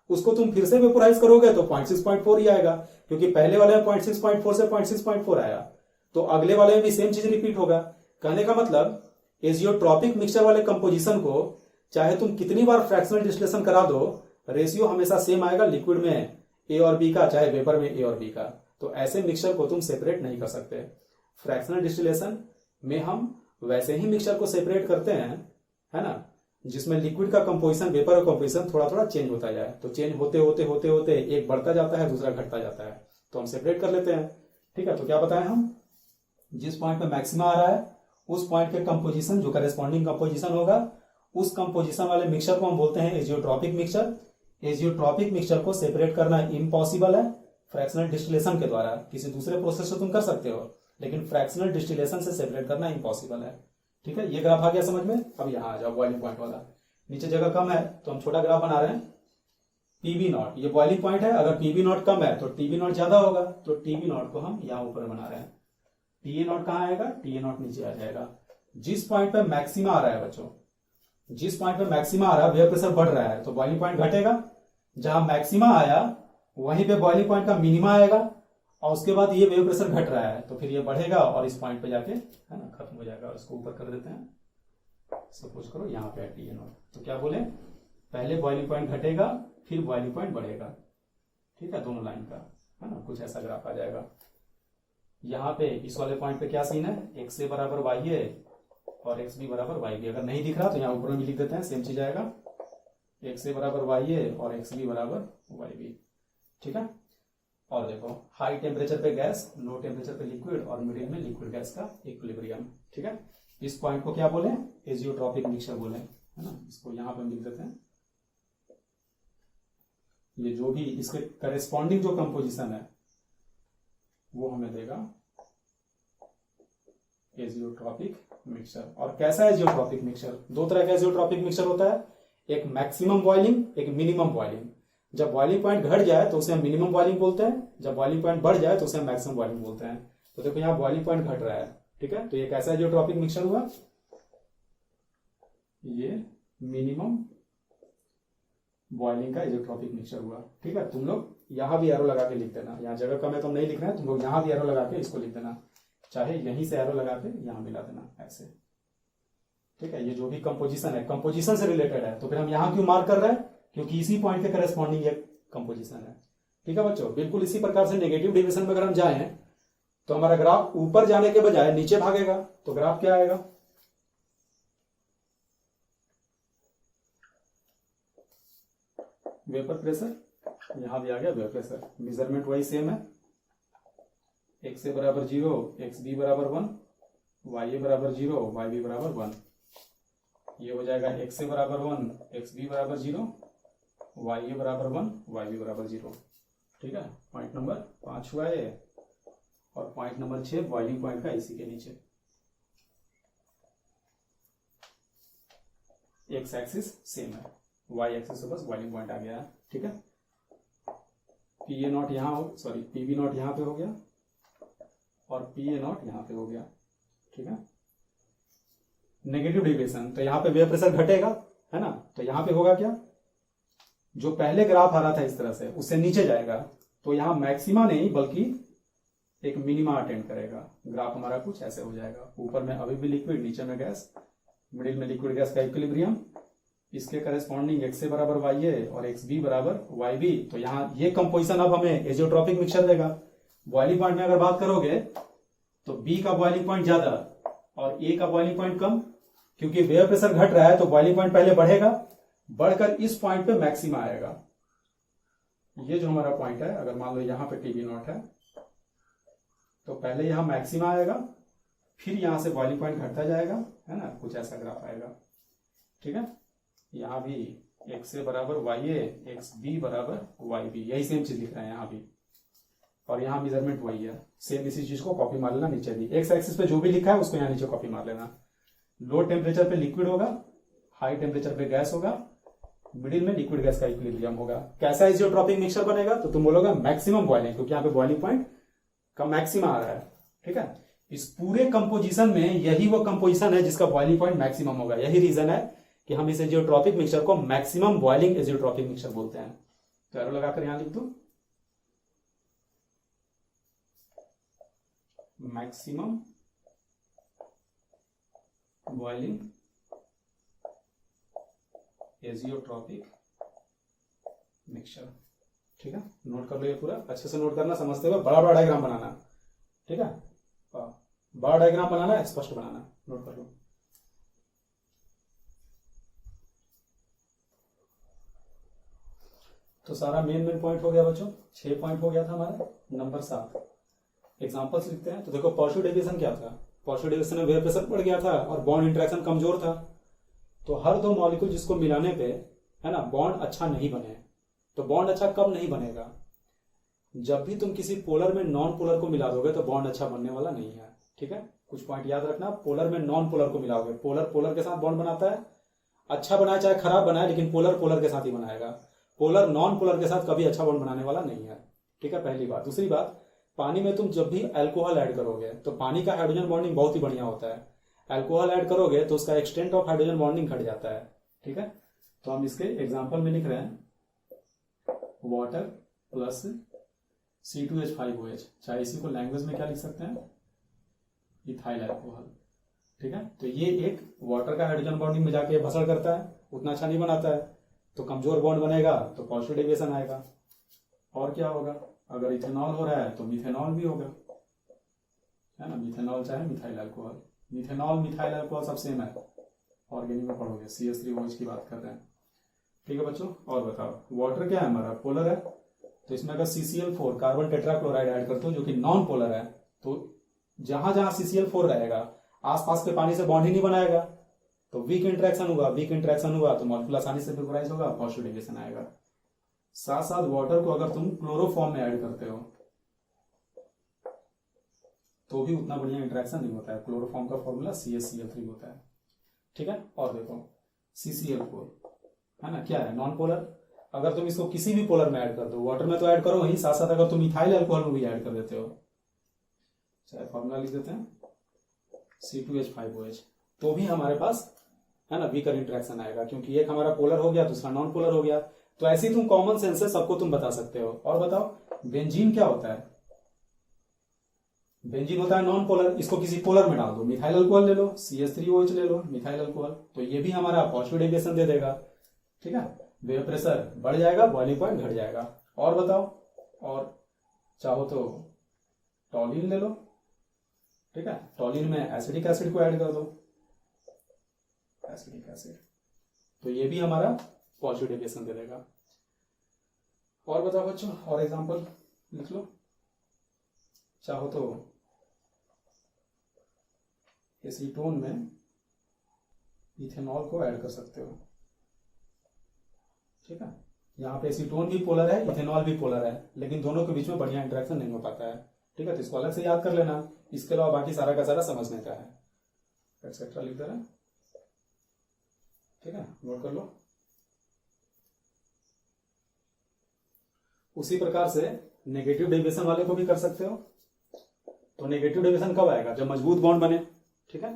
उसको तुम फिर से वेपोराइज करोगे तो 0.6.4 ही आएगा, क्योंकि पहले वाले में 0.6.4 से 0.6.4 आया, तो अगले वाले में भी सेम चीज रिपीट होगा। कहने का मतलब एजियोट्रॉपिक मिक्सचर वाले कंपोजिशन को चाहे तुम कितनी बार फ्रैक्शनल डिस्टिलेशन करा दो, रेशियो हमेशा सेम आएगा लिक्विड में ए और बी का, चाहे वेपर में ए और बी का। तो ऐसे मिक्सचर को तुम सेपरेट नहीं कर सकते। फ्रैक्शनल डिस्टिलेशन में हम वैसे ही मिक्सचर को सेपरेट करते हैं, है ना, जिसमें लिक्विड का कंपोजिशन, वेपर का कंपोजिशन थोड़ा थोड़ा चेंज होता जाए, तो चेंज होते होते होते होते एक बढ़ता जाता है, दूसरा घटता जाता है, तो हम सेपरेट कर लेते हैं। ठीक है, तो क्या बताएं हम, जिस पॉइंट पे मैक्सिमा आ रहा है उस पॉइंट के कंपोजिशन, जो करेस्पॉन्डिंग कंपोजिशन होगा, उस कंपोजिशन वाले मिक्सचर को हम बोलते हैं एजियोट्रॉपिक मिक्सचर। एजियोट्रॉपिक मिक्सचर को सेपरेट करना इम्पॉसिबल है फ्रैक्शनल डिस्टिलेशन के द्वारा। किसी दूसरे प्रोसेस से तुम कर सकते हो, लेकिन फ्रैक्शनल डिस्टिलेशन से सेपरेट करना इम्पॉसिबल है। ठीक है, ये ग्राफ आ गया समझ में। अब यहां आ जाओ बॉइलिंग पॉइंट वाला। नीचे जगह कम है तो हम छोटा ग्राफ बना रहे हैं। पीबी नॉट, ये बॉइलिंग पॉइंट है, अगर पीबी नॉट कम है तो टीबी नॉट ज्यादा होगा, तो टीबी नॉट को हम यहां ऊपर बना रहे हैं। टीए नॉट कहां आएगा, टीए नॉट नीचे आ जाएगा। जिस पॉइंट पे मैक्सिमा आ रहा है बच्चों, जिस पॉइंट पे मैक्सिमा आ रहा है वेव प्रेशर बढ़ रहा है तो बॉइलिंग पॉइंट घटेगा, जहां मैक्सिमा आया वहीं पे बॉइलिंग पॉइंट का मिनिमा आएगा, और उसके बाद ये वेव प्रेशर घट रहा है तो फिर ये बढ़ेगा और इस पॉइंट पे जाके है ना खत्म हो जाएगा। इसको ऊपर कर देते हैं, सपोज करो यहाँ पे टी ए नॉट, तो क्या बोले, पहले बॉइलिंग पॉइंट घटेगा फिर बॉइलिंग पॉइंट बढ़ेगा, ठीक है, दोनों लाइन का, है ना, कुछ ऐसा ग्राफ आ जाएगा। यहाँ पे इस वाले पॉइंट पे क्या सीन है, एक्स ए बराबर वाई ए और एक्स बी बराबर वाई बी। अगर नहीं दिख रहा तो यहाँ ऊपर में भी लिख देते हैं, सेम चीज आएगा, एक्स ए बराबर वाई ए और एक्स बी बराबर वाई बी, ठीक है। और देखो हाई टेम्परेचर पे गैस, लो टेम्परेचर पे लिक्विड और मिडिल में लिक्विड गैस का इक्विलिब्रियम, ठीक है। इस पॉइंट को क्या बोले, एजियोट्रॉपिक मिक्सचर बोले, है ना। इसको यहां पे हम लिख देते हैं, ये जो भी इसके करेस्पॉन्डिंग जो कंपोजिशन है वो हमें देगा एजियोट्रॉपिक मिक्सचर। और कैसा है एजियोट्रॉपिक मिक्सचर, दो तरह का एजियोट्रॉपिक मिक्सचर होता है, एक मैक्सिमम बॉइलिंग, एक मिनिमम बॉइलिंग। जब बॉइलिंग पॉइंट घट जाए तो उसे हम मिनिमम बॉइलिंग बोलते हैं, जब बॉइलिंग पॉइंट बढ़ जाए तो उसे हम मैक्सिमम बॉइलिंग बोलते हैं। तो देखो यहाँ बॉइलिंग पॉइंट घट रहा है, ठीक है, तो ये कैसा एजियोट्रॉपिक मिक्सचर हुआ, ये मिनिमम बॉइलिंग का एजियोट्रॉपिक मिक्सचर हुआ, ठीक है। तुम लोग यहां भी एरो लगा के लिख देना, यहाँ जगह कम है तो हम नहीं लिख रहे हैं, तुम लोग यहां भी एरो लगा के इसको लिख देना, चाहे यहीं से एरो लगा के यहां मिला देना ऐसे, ठीक है। ये जो भी कंपोजिशन है कंपोजिशन से रिलेटेड है, तो फिर हम यहां क्यों मार्क कर रहे हैं, क्योंकि इसी पॉइंट के करेस्पॉन्डिंग ये कंपोजिशन है, ठीक है बच्चों। बिल्कुल इसी प्रकार से नेगेटिव डिविजन में अगर हम जाएं तो हमारा ग्राफ ऊपर जाने के बजाय नीचे भागेगा, तो ग्राफ क्या आएगा, वेपर प्रेशर, यहां भी आ गया वेपर प्रेशर, मेजरमेंट वही सेम है, एक्स ए बराबर 0, एक्स बी बराबर 1, वाई ए बराबर 0, वाई बी बराबर 1। ये हो जाएगा एक्स ए बराबर 1, एक्स बी बराबर 0, वाई ए बराबर 1, वाई बी बराबर 0, ठीक है। पॉइंट नंबर 5 हुआ है, और पॉइंट नंबर 6 बॉइलिंग पॉइंट का इसी के नीचे, एक्स एक्सिस सेम है, वाई एक्सिस बस बॉइलिंग पॉइंट आ गया है, ठीक है। पी ए नॉट यहाँ हो, सॉरी पी बी नॉट यहाँ पे हो गया और पी ए नॉट यहाँ पे हो गया, ठीक है। नेगेटिव डेविएशन, तो यहाँ पे वेव प्रेशर घटेगा, है ना, तो यहाँ पे होगा क्या, जो पहले ग्राफ आ रहा था इस तरह से उससे नीचे जाएगा, तो यहाँ मैक्सिमा नहीं बल्कि एक मिनिमा अटेंड करेगा। ग्राफ हमारा कुछ ऐसे हो जाएगा, ऊपर में अभी भी लिक्विड, नीचे में गैस, मिडिल में लिक्विड गैस का इक्विलिब्रियम, इसके करेस्पॉन्डिंग एक्स ए बराबर वाई ए और एक्स बी बराबर वाई बी। तो यहाँ ये कंपोजिशन अब हमें एजियोट्रॉपिक मिक्सचर देगा। बॉइलिंग पॉइंट में अगर बात करोगे तो बी का बॉइलिंग पॉइंट ज्यादा और ए का बॉइलिंग पॉइंट कम, क्योंकि वेव प्रेशर घट रहा है तो बॉइलिंग पॉइंट पहले बढ़ेगा, बढ़कर इस पॉइंट पे मैक्सिमा आएगा। ये जो हमारा पॉइंट है, अगर मान लो यहाँ पे टी बी नॉट है तो पहले यहां मैक्सिमा आएगा, फिर यहां से बॉइलिंग पॉइंट घटता जाएगा, है ना, कुछ ऐसा ग्राफ आएगा, ठीक है। यहां भी एक्स ए बराबर वाई ए, एक्स बी बराबर वाई बी, यही सेम चीज लिख रहे हैं यहाँ भी, और यहाँ मेजरमेंट वही है, सेम इसी चीज को कॉपी मार लेना नीचे भी, एक्स एक्सिस पे जो भी लिखा है उसको यहाँ नीचे कॉपी मार लेना। लो टेम्परेचर पे लिक्विड होगा, हाई टेम्परेचर पे गैस होगा, मिडिल में लिक्विड गैस का इक्विलिब्रियम होगा। कैसा एजियोट्रॉपिक मिक्सचर बनेगा, तो तुम बोलोगे मैक्सिमम बॉइलिंग, क्योंकि यहाँ पे बॉइलिंग पॉइंट का मैक्सिमा आ रहा है, ठीक है। इस पूरे कंपोजिशन में यही वो कंपोजिशन है जिसका बॉइलिंग पॉइंट मैक्सिमम होगा। यही रीजन है कि हम इस एजियोट्रॉपिक मिक्सचर को मैक्सिमम बॉइलिंग एजियोट्रॉपिक मिक्सचर बोलते हैं। तो एरो लगाकर यहां लिख दो, मैक्सिमम बॉइलिंग एजियोट्रॉपिक मिक्सचर, ठीक है। नोट कर लो, ये पूरा अच्छे से नोट करना, समझते हुए बड़ा बड़ा डायग्राम बनाना, ठीक है, बड़ा डायग्राम बनाना, स्पष्ट बनाना, नोट कर लो। तो सारा मेन पॉइंट हो गया बच्चों, 6 पॉइंट हो गया था हमारा। नंबर 7 एग्जांपल्स लिखते हैं। तो देखो पार्शियल डेविएशन क्या था, पार्शियल डेविएशन में वेव प्रेशर बढ़ गया था और बॉन्ड इंटरेक्शन कमजोर था, तो हर दो मॉलिक्यूल जिसको मिलाने पे, है ना, बॉन्ड अच्छा नहीं बने। तो बॉन्ड अच्छा कब नहीं बनेगा, जब भी तुम किसी पोलर में नॉन पोलर को मिला दोगे तो बॉन्ड अच्छा बनने वाला नहीं है, ठीक है। कुछ पॉइंट याद रखना, पोलर में नॉन पोलर को मिलाओगे, पोलर पोलर के साथ बॉन्ड बनाता है, अच्छा बनाए चाहे खराब बनाए, लेकिन पोलर पोलर के साथ ही बनाएगा। पोलर नॉन पोलर के साथ कभी अच्छा बॉन्ड बनाने वाला नहीं है, ठीक है, पहली बात। दूसरी बात, पानी में तुम जब भी अल्कोहल ऐड करोगे तो पानी का हाइड्रोजन बॉन्डिंग बहुत ही बढ़िया होता है। अल्कोहल ऐड करोगे तो उसका एक्सटेंट ऑफ हाइड्रोजन बॉन्डिंग घट जाता है, ठीक है, तो हम इसके एग्जाम्पल में लिख रहे हैं वाटर प्लस C2H5OH, चाहे इसी को लैंग्वेज में क्या लिख सकते हैं, इथाइल अल्कोहल। ठीक है, तो ये एक वाटर का हाइड्रोजन बॉन्डिंग में जाके भसड़ करता है, उतना अच्छा नहीं बनाता है, तो कमजोर बॉन्ड बनेगा तो पॉजिटिव डेविएशन आएगा। और क्या होगा, अगर इथेनॉल हो रहा है तो मिथेनॉल भी होगा, है ना, मिथेनॉल चाहे methyl alcohol, methanol methyl alcohol सब सेम है, ऑर्गेनिक में पढ़ोगे, CH3OH की बात कर रहे हैं। ठीक है बच्चों, और बताओ वाटर क्या है हमारा, पोलर है, तो इसमें अगर CCl4 कार्बन टेट्राक्लोराइड ऐड करते हो जो कि नॉन पोलर है, तो जहां जहां CCl4 रहेगा आसपास के पानी से बॉन्ड ही नहीं बनाएगा, तो वीक इंटरेक्शन हुआ तो मॉलिक्यूल आसानी से वेपोराइज होगा, पॉजिटिव डेविएशन आएगा। साथ साथ वाटर को अगर तुम क्लोरोफॉर्म में ऐड करते हो तो भी उतना बढ़िया इंटरेक्शन नहीं होता है, क्लोरोफॉर्म का फॉर्मूला CaCl3 होता है। ठीक है, और देखो CCl4 है ना, क्या है, नॉन पोलर, अगर तुम इसको किसी भी पोलर में ऐड कर दो, वाटर में तो ऐड करो ही, साथ साथ अगर तुम इथाइल अल्कोहल में भी ऐड कर देते हो, चाहे फॉर्मूला लिख देते हैं C2H5OH, तो भी हमारे पास है ना वीकर इंटरेक्शन आएगा, क्योंकि एक हमारा पोलर हो गया, दूसरा नॉन पोलर हो गया। तो ऐसे ही तुम कॉमन सेंस से सबको तुम बता सकते हो। और बताओ बेंजीन क्या होता है, बेंजीन होता है नॉन पोलर, इसको किसी पोलर में डाल दो, मिथाइल अल्कोहल ले लो, CH3OH ले लो, मिथाइल अल्कोहल, तो ये भी हमारा पॉजिटिव डेविएशन दे देगा। ठीक है, वेव प्रेशर बढ़ जाएगा, बॉइलिंग पॉइंट घट जाएगा। और बताओ, और चाहो तो टॉलिन ले लो, ठीक है, टॉलिन में एसिडिक एसिड को ऐड कर दो, एसिडिक एसिड, तो ये भी हमारा पॉजिटिव डेविएशन दे देगा। और बताओ बच्चों, और एग्जांपल लिख लो, चाहो तो एसीटोन में इथेनॉल को ऐड कर सकते हो। ठीक है, यहाँ पे एसीटोन भी पोलर है, इथेनॉल भी पोलर है, लेकिन दोनों के बीच में बढ़िया इंटरेक्शन नहीं हो पाता है। ठीक है, तो इसको अलग से याद कर लेना, इसके अलावा बाकी सारा का सारा समझने का है, एक्सेट्रा लिख दे रहे हैं। ठीक है, नोट कर लो। उसी प्रकार से नेगेटिव डेविएशन वाले को भी कर सकते हो। तो नेगेटिव डेविएशन कब आएगा, जब मजबूत बॉन्ड बने। ठीक है,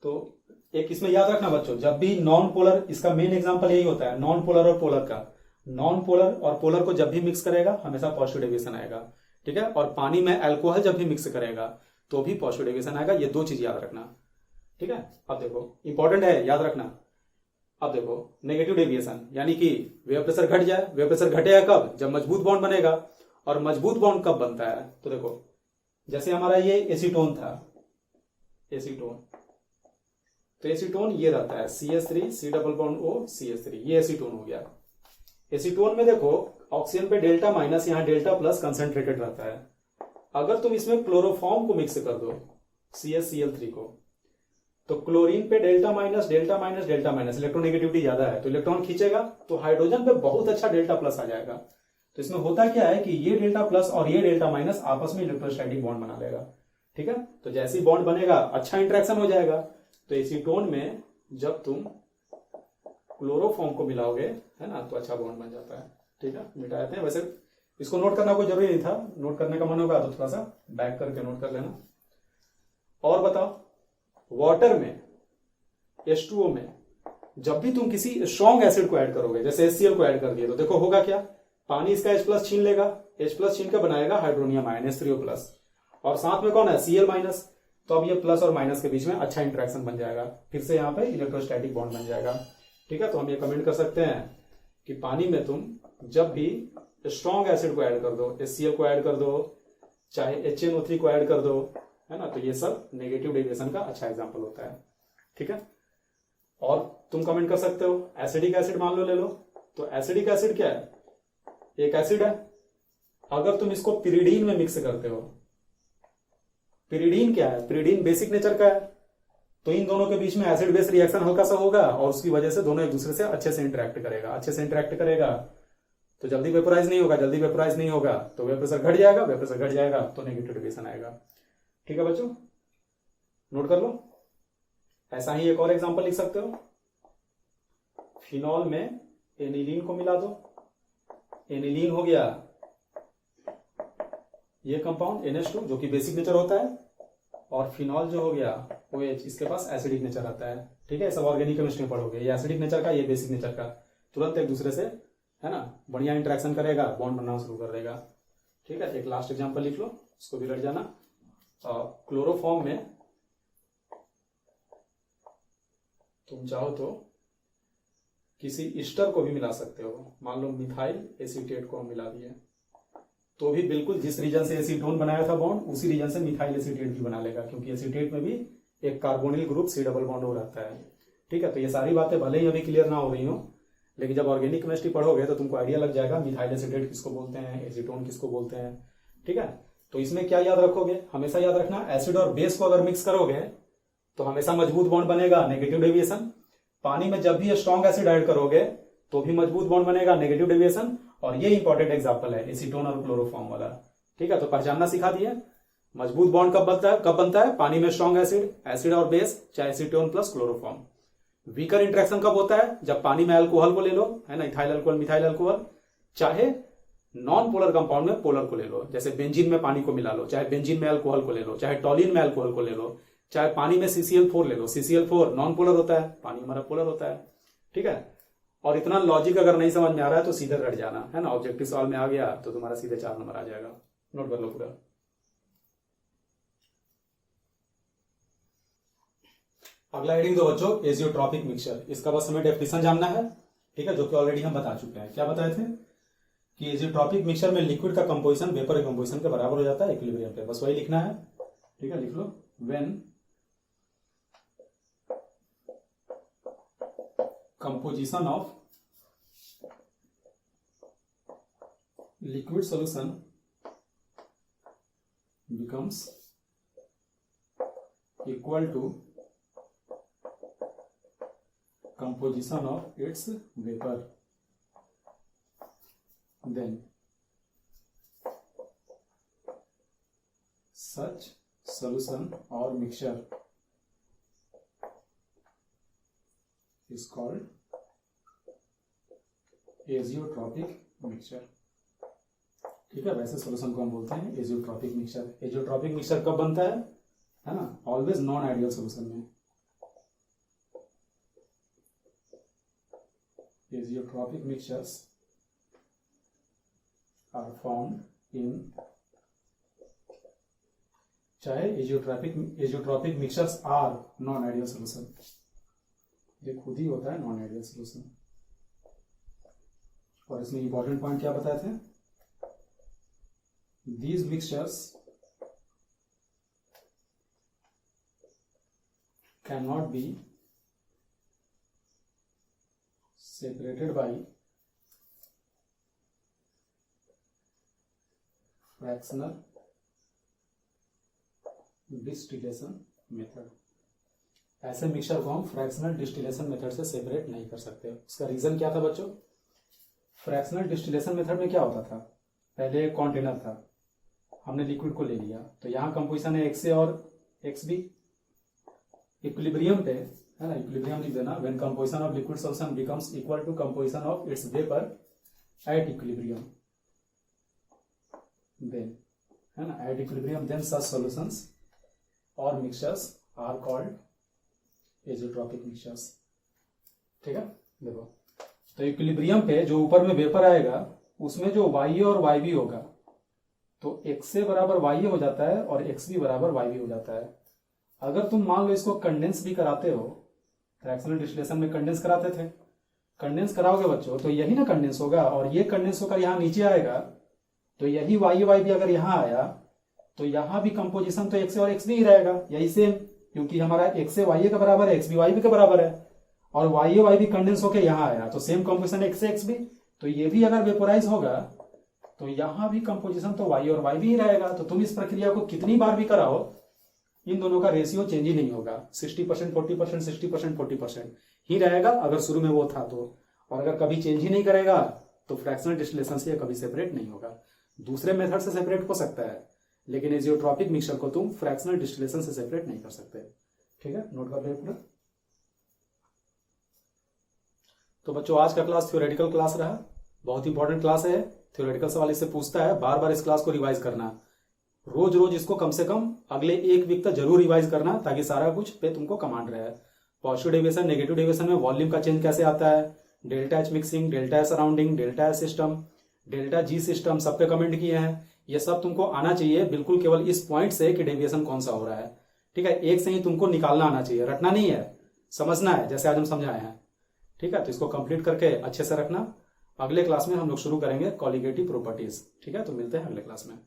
तो एक इसमें याद रखना बच्चों, जब भी नॉन पोलर, इसका मेन एग्जांपल यही होता है नॉन पोलर और पोलर का, नॉन पोलर और पोलर को जब भी मिक्स करेगा हमेशा पॉजिटिव डेविएशन आएगा। ठीक है, और पानी में अल्कोहल जब भी मिक्स करेगा तो भी पॉजिटिव डेविएशन आएगा, ये दो चीज याद रखना। ठीक है, अब देखो इंपॉर्टेंट है, याद रखना। अब देखो नेगेटिव डेविएशन यानी कि वेव प्रेशर घट जाए, वेव प्रेशर घटेगा कब, जब मजबूत बॉन्ड बनेगा। और मजबूत बॉन्ड कब बनता है, तो देखो जैसे हमारा ये एसीटोन था, एसीटोन, तो एसीटोन ये रहता है CH3 C double bond O CH3, ये एसीटोन हो गया। एसीटोन में देखो ऑक्सीजन पे डेल्टा माइनस, यहाँ डेल्टा प्लस कंसंट्रेटेड रहता है। अगर तुम इसमें क्लोरोफॉर्म को मिक्स कर दो CaCl3 को, तो क्लोरीन पे delta minus delta minus delta minus, electronegativity ज्यादा है तो इलेक्ट्रॉन खींचेगा, तो हाइड्रोजन पे बहुत अच्छा डेल्टा प्लस आ जाएगा। तो इसमें होता क्या है कि ये डेल्टा प्लस और ये डेल्टा माइनस आपस में इलेक्ट्रोस्टैटिक बॉन्ड बना लेगा। ठीक है, तो जैसे ही बॉन्ड बनेगा अच्छा इंटरेक्शन हो जाएगा। तो एसीटोन में जब तुम क्लोरोफॉर्म को मिलाओगे, है ना, तो अच्छा बॉन्ड बन जाता है। ठीक है, मिटा देते हैं। वैसे इसको नोट करना कोई जरूरी नहीं था, नोट करने का मन होगा तो थोड़ा सा बैक करके नोट कर लेना। और बताओ वाटर में H2O में जब भी तुम किसी स्ट्रॉन्ग एसिड को ऐड करोगे, जैसे HCl को ऐड कर दिए, तो देखो होगा क्या, पानी इसका H+ छीन लेगा, H+ छीन के बनाएगा हाइड्रोनियम आयन H3O+, और साथ में कौन है Cl-, तो अब ये प्लस और माइनस के बीच में अच्छा इंटरेक्शन बन जाएगा, फिर से यहाँ पे इलेक्ट्रोस्टैटिक बॉन्ड बन जाएगा। ठीक है, तो हम ये कमेंट कर सकते हैं कि पानी में तुम जब भी स्ट्रॉन्ग एसिड को ऐड कर दो, HCl को ऐड कर दो, चाहे HNO3 को ऐड कर दो, है ना, तो ये सब नेगेटिव डेविएशन का अच्छा एग्जांपल होता है। ठीक है, और तुम कमेंट कर सकते हो एसिडिक एसिड मान लो ले लो, तो एसिडिक एसिड क्या है, एक एसिड है, अगर तुम इसको पिरिडीन में मिक्स करते हो, पिरिडीन क्या है, पिरिडीन बेसिक नेचर का है, तो इन दोनों के बीच में एसिड बेस रिएक्शन हल्का सा होगा और उसकी वजह से दोनों एक दूसरे से अच्छे से इंटरेक्ट करेगा, अच्छे से इंटरेक्ट करेगा तो जल्दी वेपोराइज नहीं होगा, जल्दी वेपोराइज नहीं होगा तो वेव प्रेशर घट जाएगा, वेव प्रेशर घट जाएगा तो नेगेटिव डेविएशन आएगा। ठीक है बच्चों, नोट कर लो। ऐसा ही एक और एग्जांपल लिख सकते हो, फिनॉल में एनिलीन को मिला दो, एनिलीन हो गया ये कंपाउंड NH2 जो कि बेसिक नेचर होता है, और फिनॉल जो हो गया OH, इसके पास एसिडिक नेचर आता है। ठीक है, सब ऑर्गेनिक केमिस्ट्री में पढ़ोगे, ये एसिडिक नेचर का, ये बेसिक नेचर का, तुरंत एक दूसरे से, है ना, बढ़िया इंटरेक्शन करेगा, बॉन्ड बनना शुरू कर देगा। ठीक है, एक लास्ट एग्जांपल लिख लो, इसको भी रट जाना। क्लोरोफॉर्म में तुम चाहो तो किसी ईस्टर को भी मिला सकते हो, मान लो मिथाइल एसीटेट को हम मिला दिए, तो भी बिल्कुल जिस रीजन से एसीटोन बनाया था बॉन्ड, उसी रीजन से मिथाइल एसीटेट भी बना लेगा, क्योंकि एसीटेट में भी एक carbonyl group C double bond हो रहता है। ठीक है, तो ये सारी बातें भले ही अभी क्लियर ना हो रही हो, लेकिन जब ऑर्गेनिक केमिस्ट्री पढ़ोगे तो तुमको आइडिया लग जाएगा मिथाइल एसीटेट किसको बोलते हैं, एसीटोन किसको बोलते हैं। ठीक है, तो इसमें क्या याद रखोगे, हमेशा याद रखना एसिड और बेस को अगर मिक्स करोगे तो हमेशा मजबूत बॉन्ड बनेगा, नेगेटिव डेविएशन। पानी में जब भी स्ट्रॉन्ग एसिड ऐड करोगे तो भी मजबूत बॉन्ड बनेगा, नेगेटिव डेविएशन। और ये इंपॉर्टेंट एग्जांपल है एसीटोन और क्लोरोफॉर्म वाला। ठीक है, तो पहचानना सिखा दिए। मजबूत बॉन्ड कब बनता है, पानी में स्ट्रॉन्ग एसिड और बेस, चाहे acetone plus chloroform. Weaker interaction कब होता है, जब पानी में अल्कोहल को ले लो, है ना, इथाइल अल्कोहल मिथाइल अल्कोहल, चाहे नॉन पोलर कंपाउंड में पोलर को ले लो, जैसे बेंजीन में पानी को मिला लो, चाहे बेंजीन में अल्कोहल को ले लो, चाहे टॉलिन में अल्कोहल को ले लो, चाहे पानी में CCl4 ले लो। CCl4 नॉन पोलर होता है, पानी हमारा पोलर होता है। ठीक है, और इतना लॉजिक अगर नहीं समझ में आ रहा है तो सीधे रट जाना, है ना, ऑब्जेक्टिव सवाल में आ गया तो तुम्हारा सीधे 4 नंबर आ जाएगा, नोट कर लो पूरा। अगला हेडिंग दो बच्चों, एजियोट्रॉपिक मिक्सचर। इसका बस हमें डेफिनेशन जानना है। ठीक है, जो कि ऑलरेडी हम बता चुके हैं। क्या बताए थे कि एजियोट्रॉपिक मिक्सचर में लिक्विड का कंपोजिशन वेपर कंपोजिशन के बराबर हो जाता है इक्विलिब्रियम पे, बस वही लिखना है। ठीक है, लिख लो, when composition of liquid solution becomes equal to composition of its vapor, then such solution or mixture is called azeotropic mixture. ठीक है, वैसे सॉल्यूशन को हम बोलते हैं एजियोट्रॉपिक मिक्सचर। एजियोट्रॉपिक मिक्सचर कब बनता है ना, ऑलवेज नॉन आइडियल सॉल्यूशन में। Azeotropic mixtures are found in, चाहे azeotropic mixtures are non ideal solution, ये खुद ही होता है नॉन आइडियल सॉल्यूशन। और इसमें इंपॉर्टेंट पॉइंट क्या बताए थे, these mixtures can not be separated by fractional distillation method. ऐसे मिक्सचर को हम फ्रैक्शनल डिस्टिलेशन मेथड से सेपरेट नहीं कर सकते। उसका रीजन क्या था बच्चों, फ्रैक्शनल डिस्टिलेशन मेथड में क्या होता था, पहले एक कंटेनर था, हमने लिक्विड को ले लिया, तो यहाँ कंपोजिशन है XA और XB। इक्विलिब्रियम पे, है ना, इक्विलिब्रियम लिख देना, when composition of liquid solution becomes equal to composition of its vapour at equilibrium, then, है ना, at equilibrium, then such solutions और mixtures are called azeotropic mixtures. ठीक है, देखो, तो इक्विलिब्रियम पे जो ऊपर में वेपर आएगा उसमें जो YA और YB होगा, तो XA बराबर YA हो जाता है और XB बराबर YB हो जाता है। अगर तुम मान लो इसको कंडेंस भी कराते हो, फ्रैक्शनल डिस्टिलेशन में कंडेंस कराते थे, कंडेंस कराओगे बच्चों तो यही ना कंडेंस होगा, और ये कंडेंस होकर यहाँ नीचे आएगा, तो यही YA YB अगर यहाँ आया तो यहाँ भी कंपोजिशन तो XA और XB ही रहेगा, यही सेम, क्योंकि हमारा XA YA के बराबर है, XB YB के बराबर है, और YA YB कंडेंस होकर यहाँ आया तो सेम कंपोजिशन XA XB, तो ये भी अगर वेपोराइज होगा तो यहाँ भी कंपोजिशन तो YA और YB ही रहेगा। तो तुम इस प्रक्रिया को कितनी बार भी कराओ, इन दोनों का रेशियो चेंज ही नहीं होगा, 60% 40% 60% 40% ही रहेगा अगर शुरू में वो था तो, और अगर कभी चेंज ही नहीं करेगा तो फ्रैक्शनल डिस्टिलेशन से कभी सेपरेट नहीं होगा। दूसरे मेथड से सेपरेट हो सकता है, लेकिन एजियोट्रॉपिक मिक्सचर को तुम फ्रैक्शनल डिस्टिलेशन से सेपरेट नहीं कर सकते। ठीक है, नोट कर लो पूरा। तो बच्चों आज का क्लास थ्योरेटिकल क्लास रहा, बहुत इंपॉर्टेंट क्लास है, थ्योरेटिकल सवाल इससे पूछता है, बार बार इस क्लास को रिवाइज करना, रोज रोज इसको कम से कम अगले 1 वीक तक जरूर रिवाइज करना, ताकि सारा कुछ पे तुमको कमांड रहे। पॉजिटिव डेविएशन, नेगेटिव डेविएशन में वॉल्यूम का चेंज कैसे आता है, delta H mixing, delta H surrounding, delta H system, delta G system, सब पे कमेंट किए हैं। ये सब तुमको आना चाहिए बिल्कुल, केवल इस पॉइंट से कि डेविएशन कौन सा हो रहा है। ठीक है, एक से ही तुमको निकालना आना चाहिए, रटना नहीं है, समझना है, जैसे आज हम समझाए हैं। ठीक है, तो इसको कंप्लीट करके अच्छे से रखना। अगले क्लास में हम लोग शुरू करेंगे कॉलिगेटिव प्रॉपर्टीज। ठीक है, तो मिलते हैं अगले क्लास में।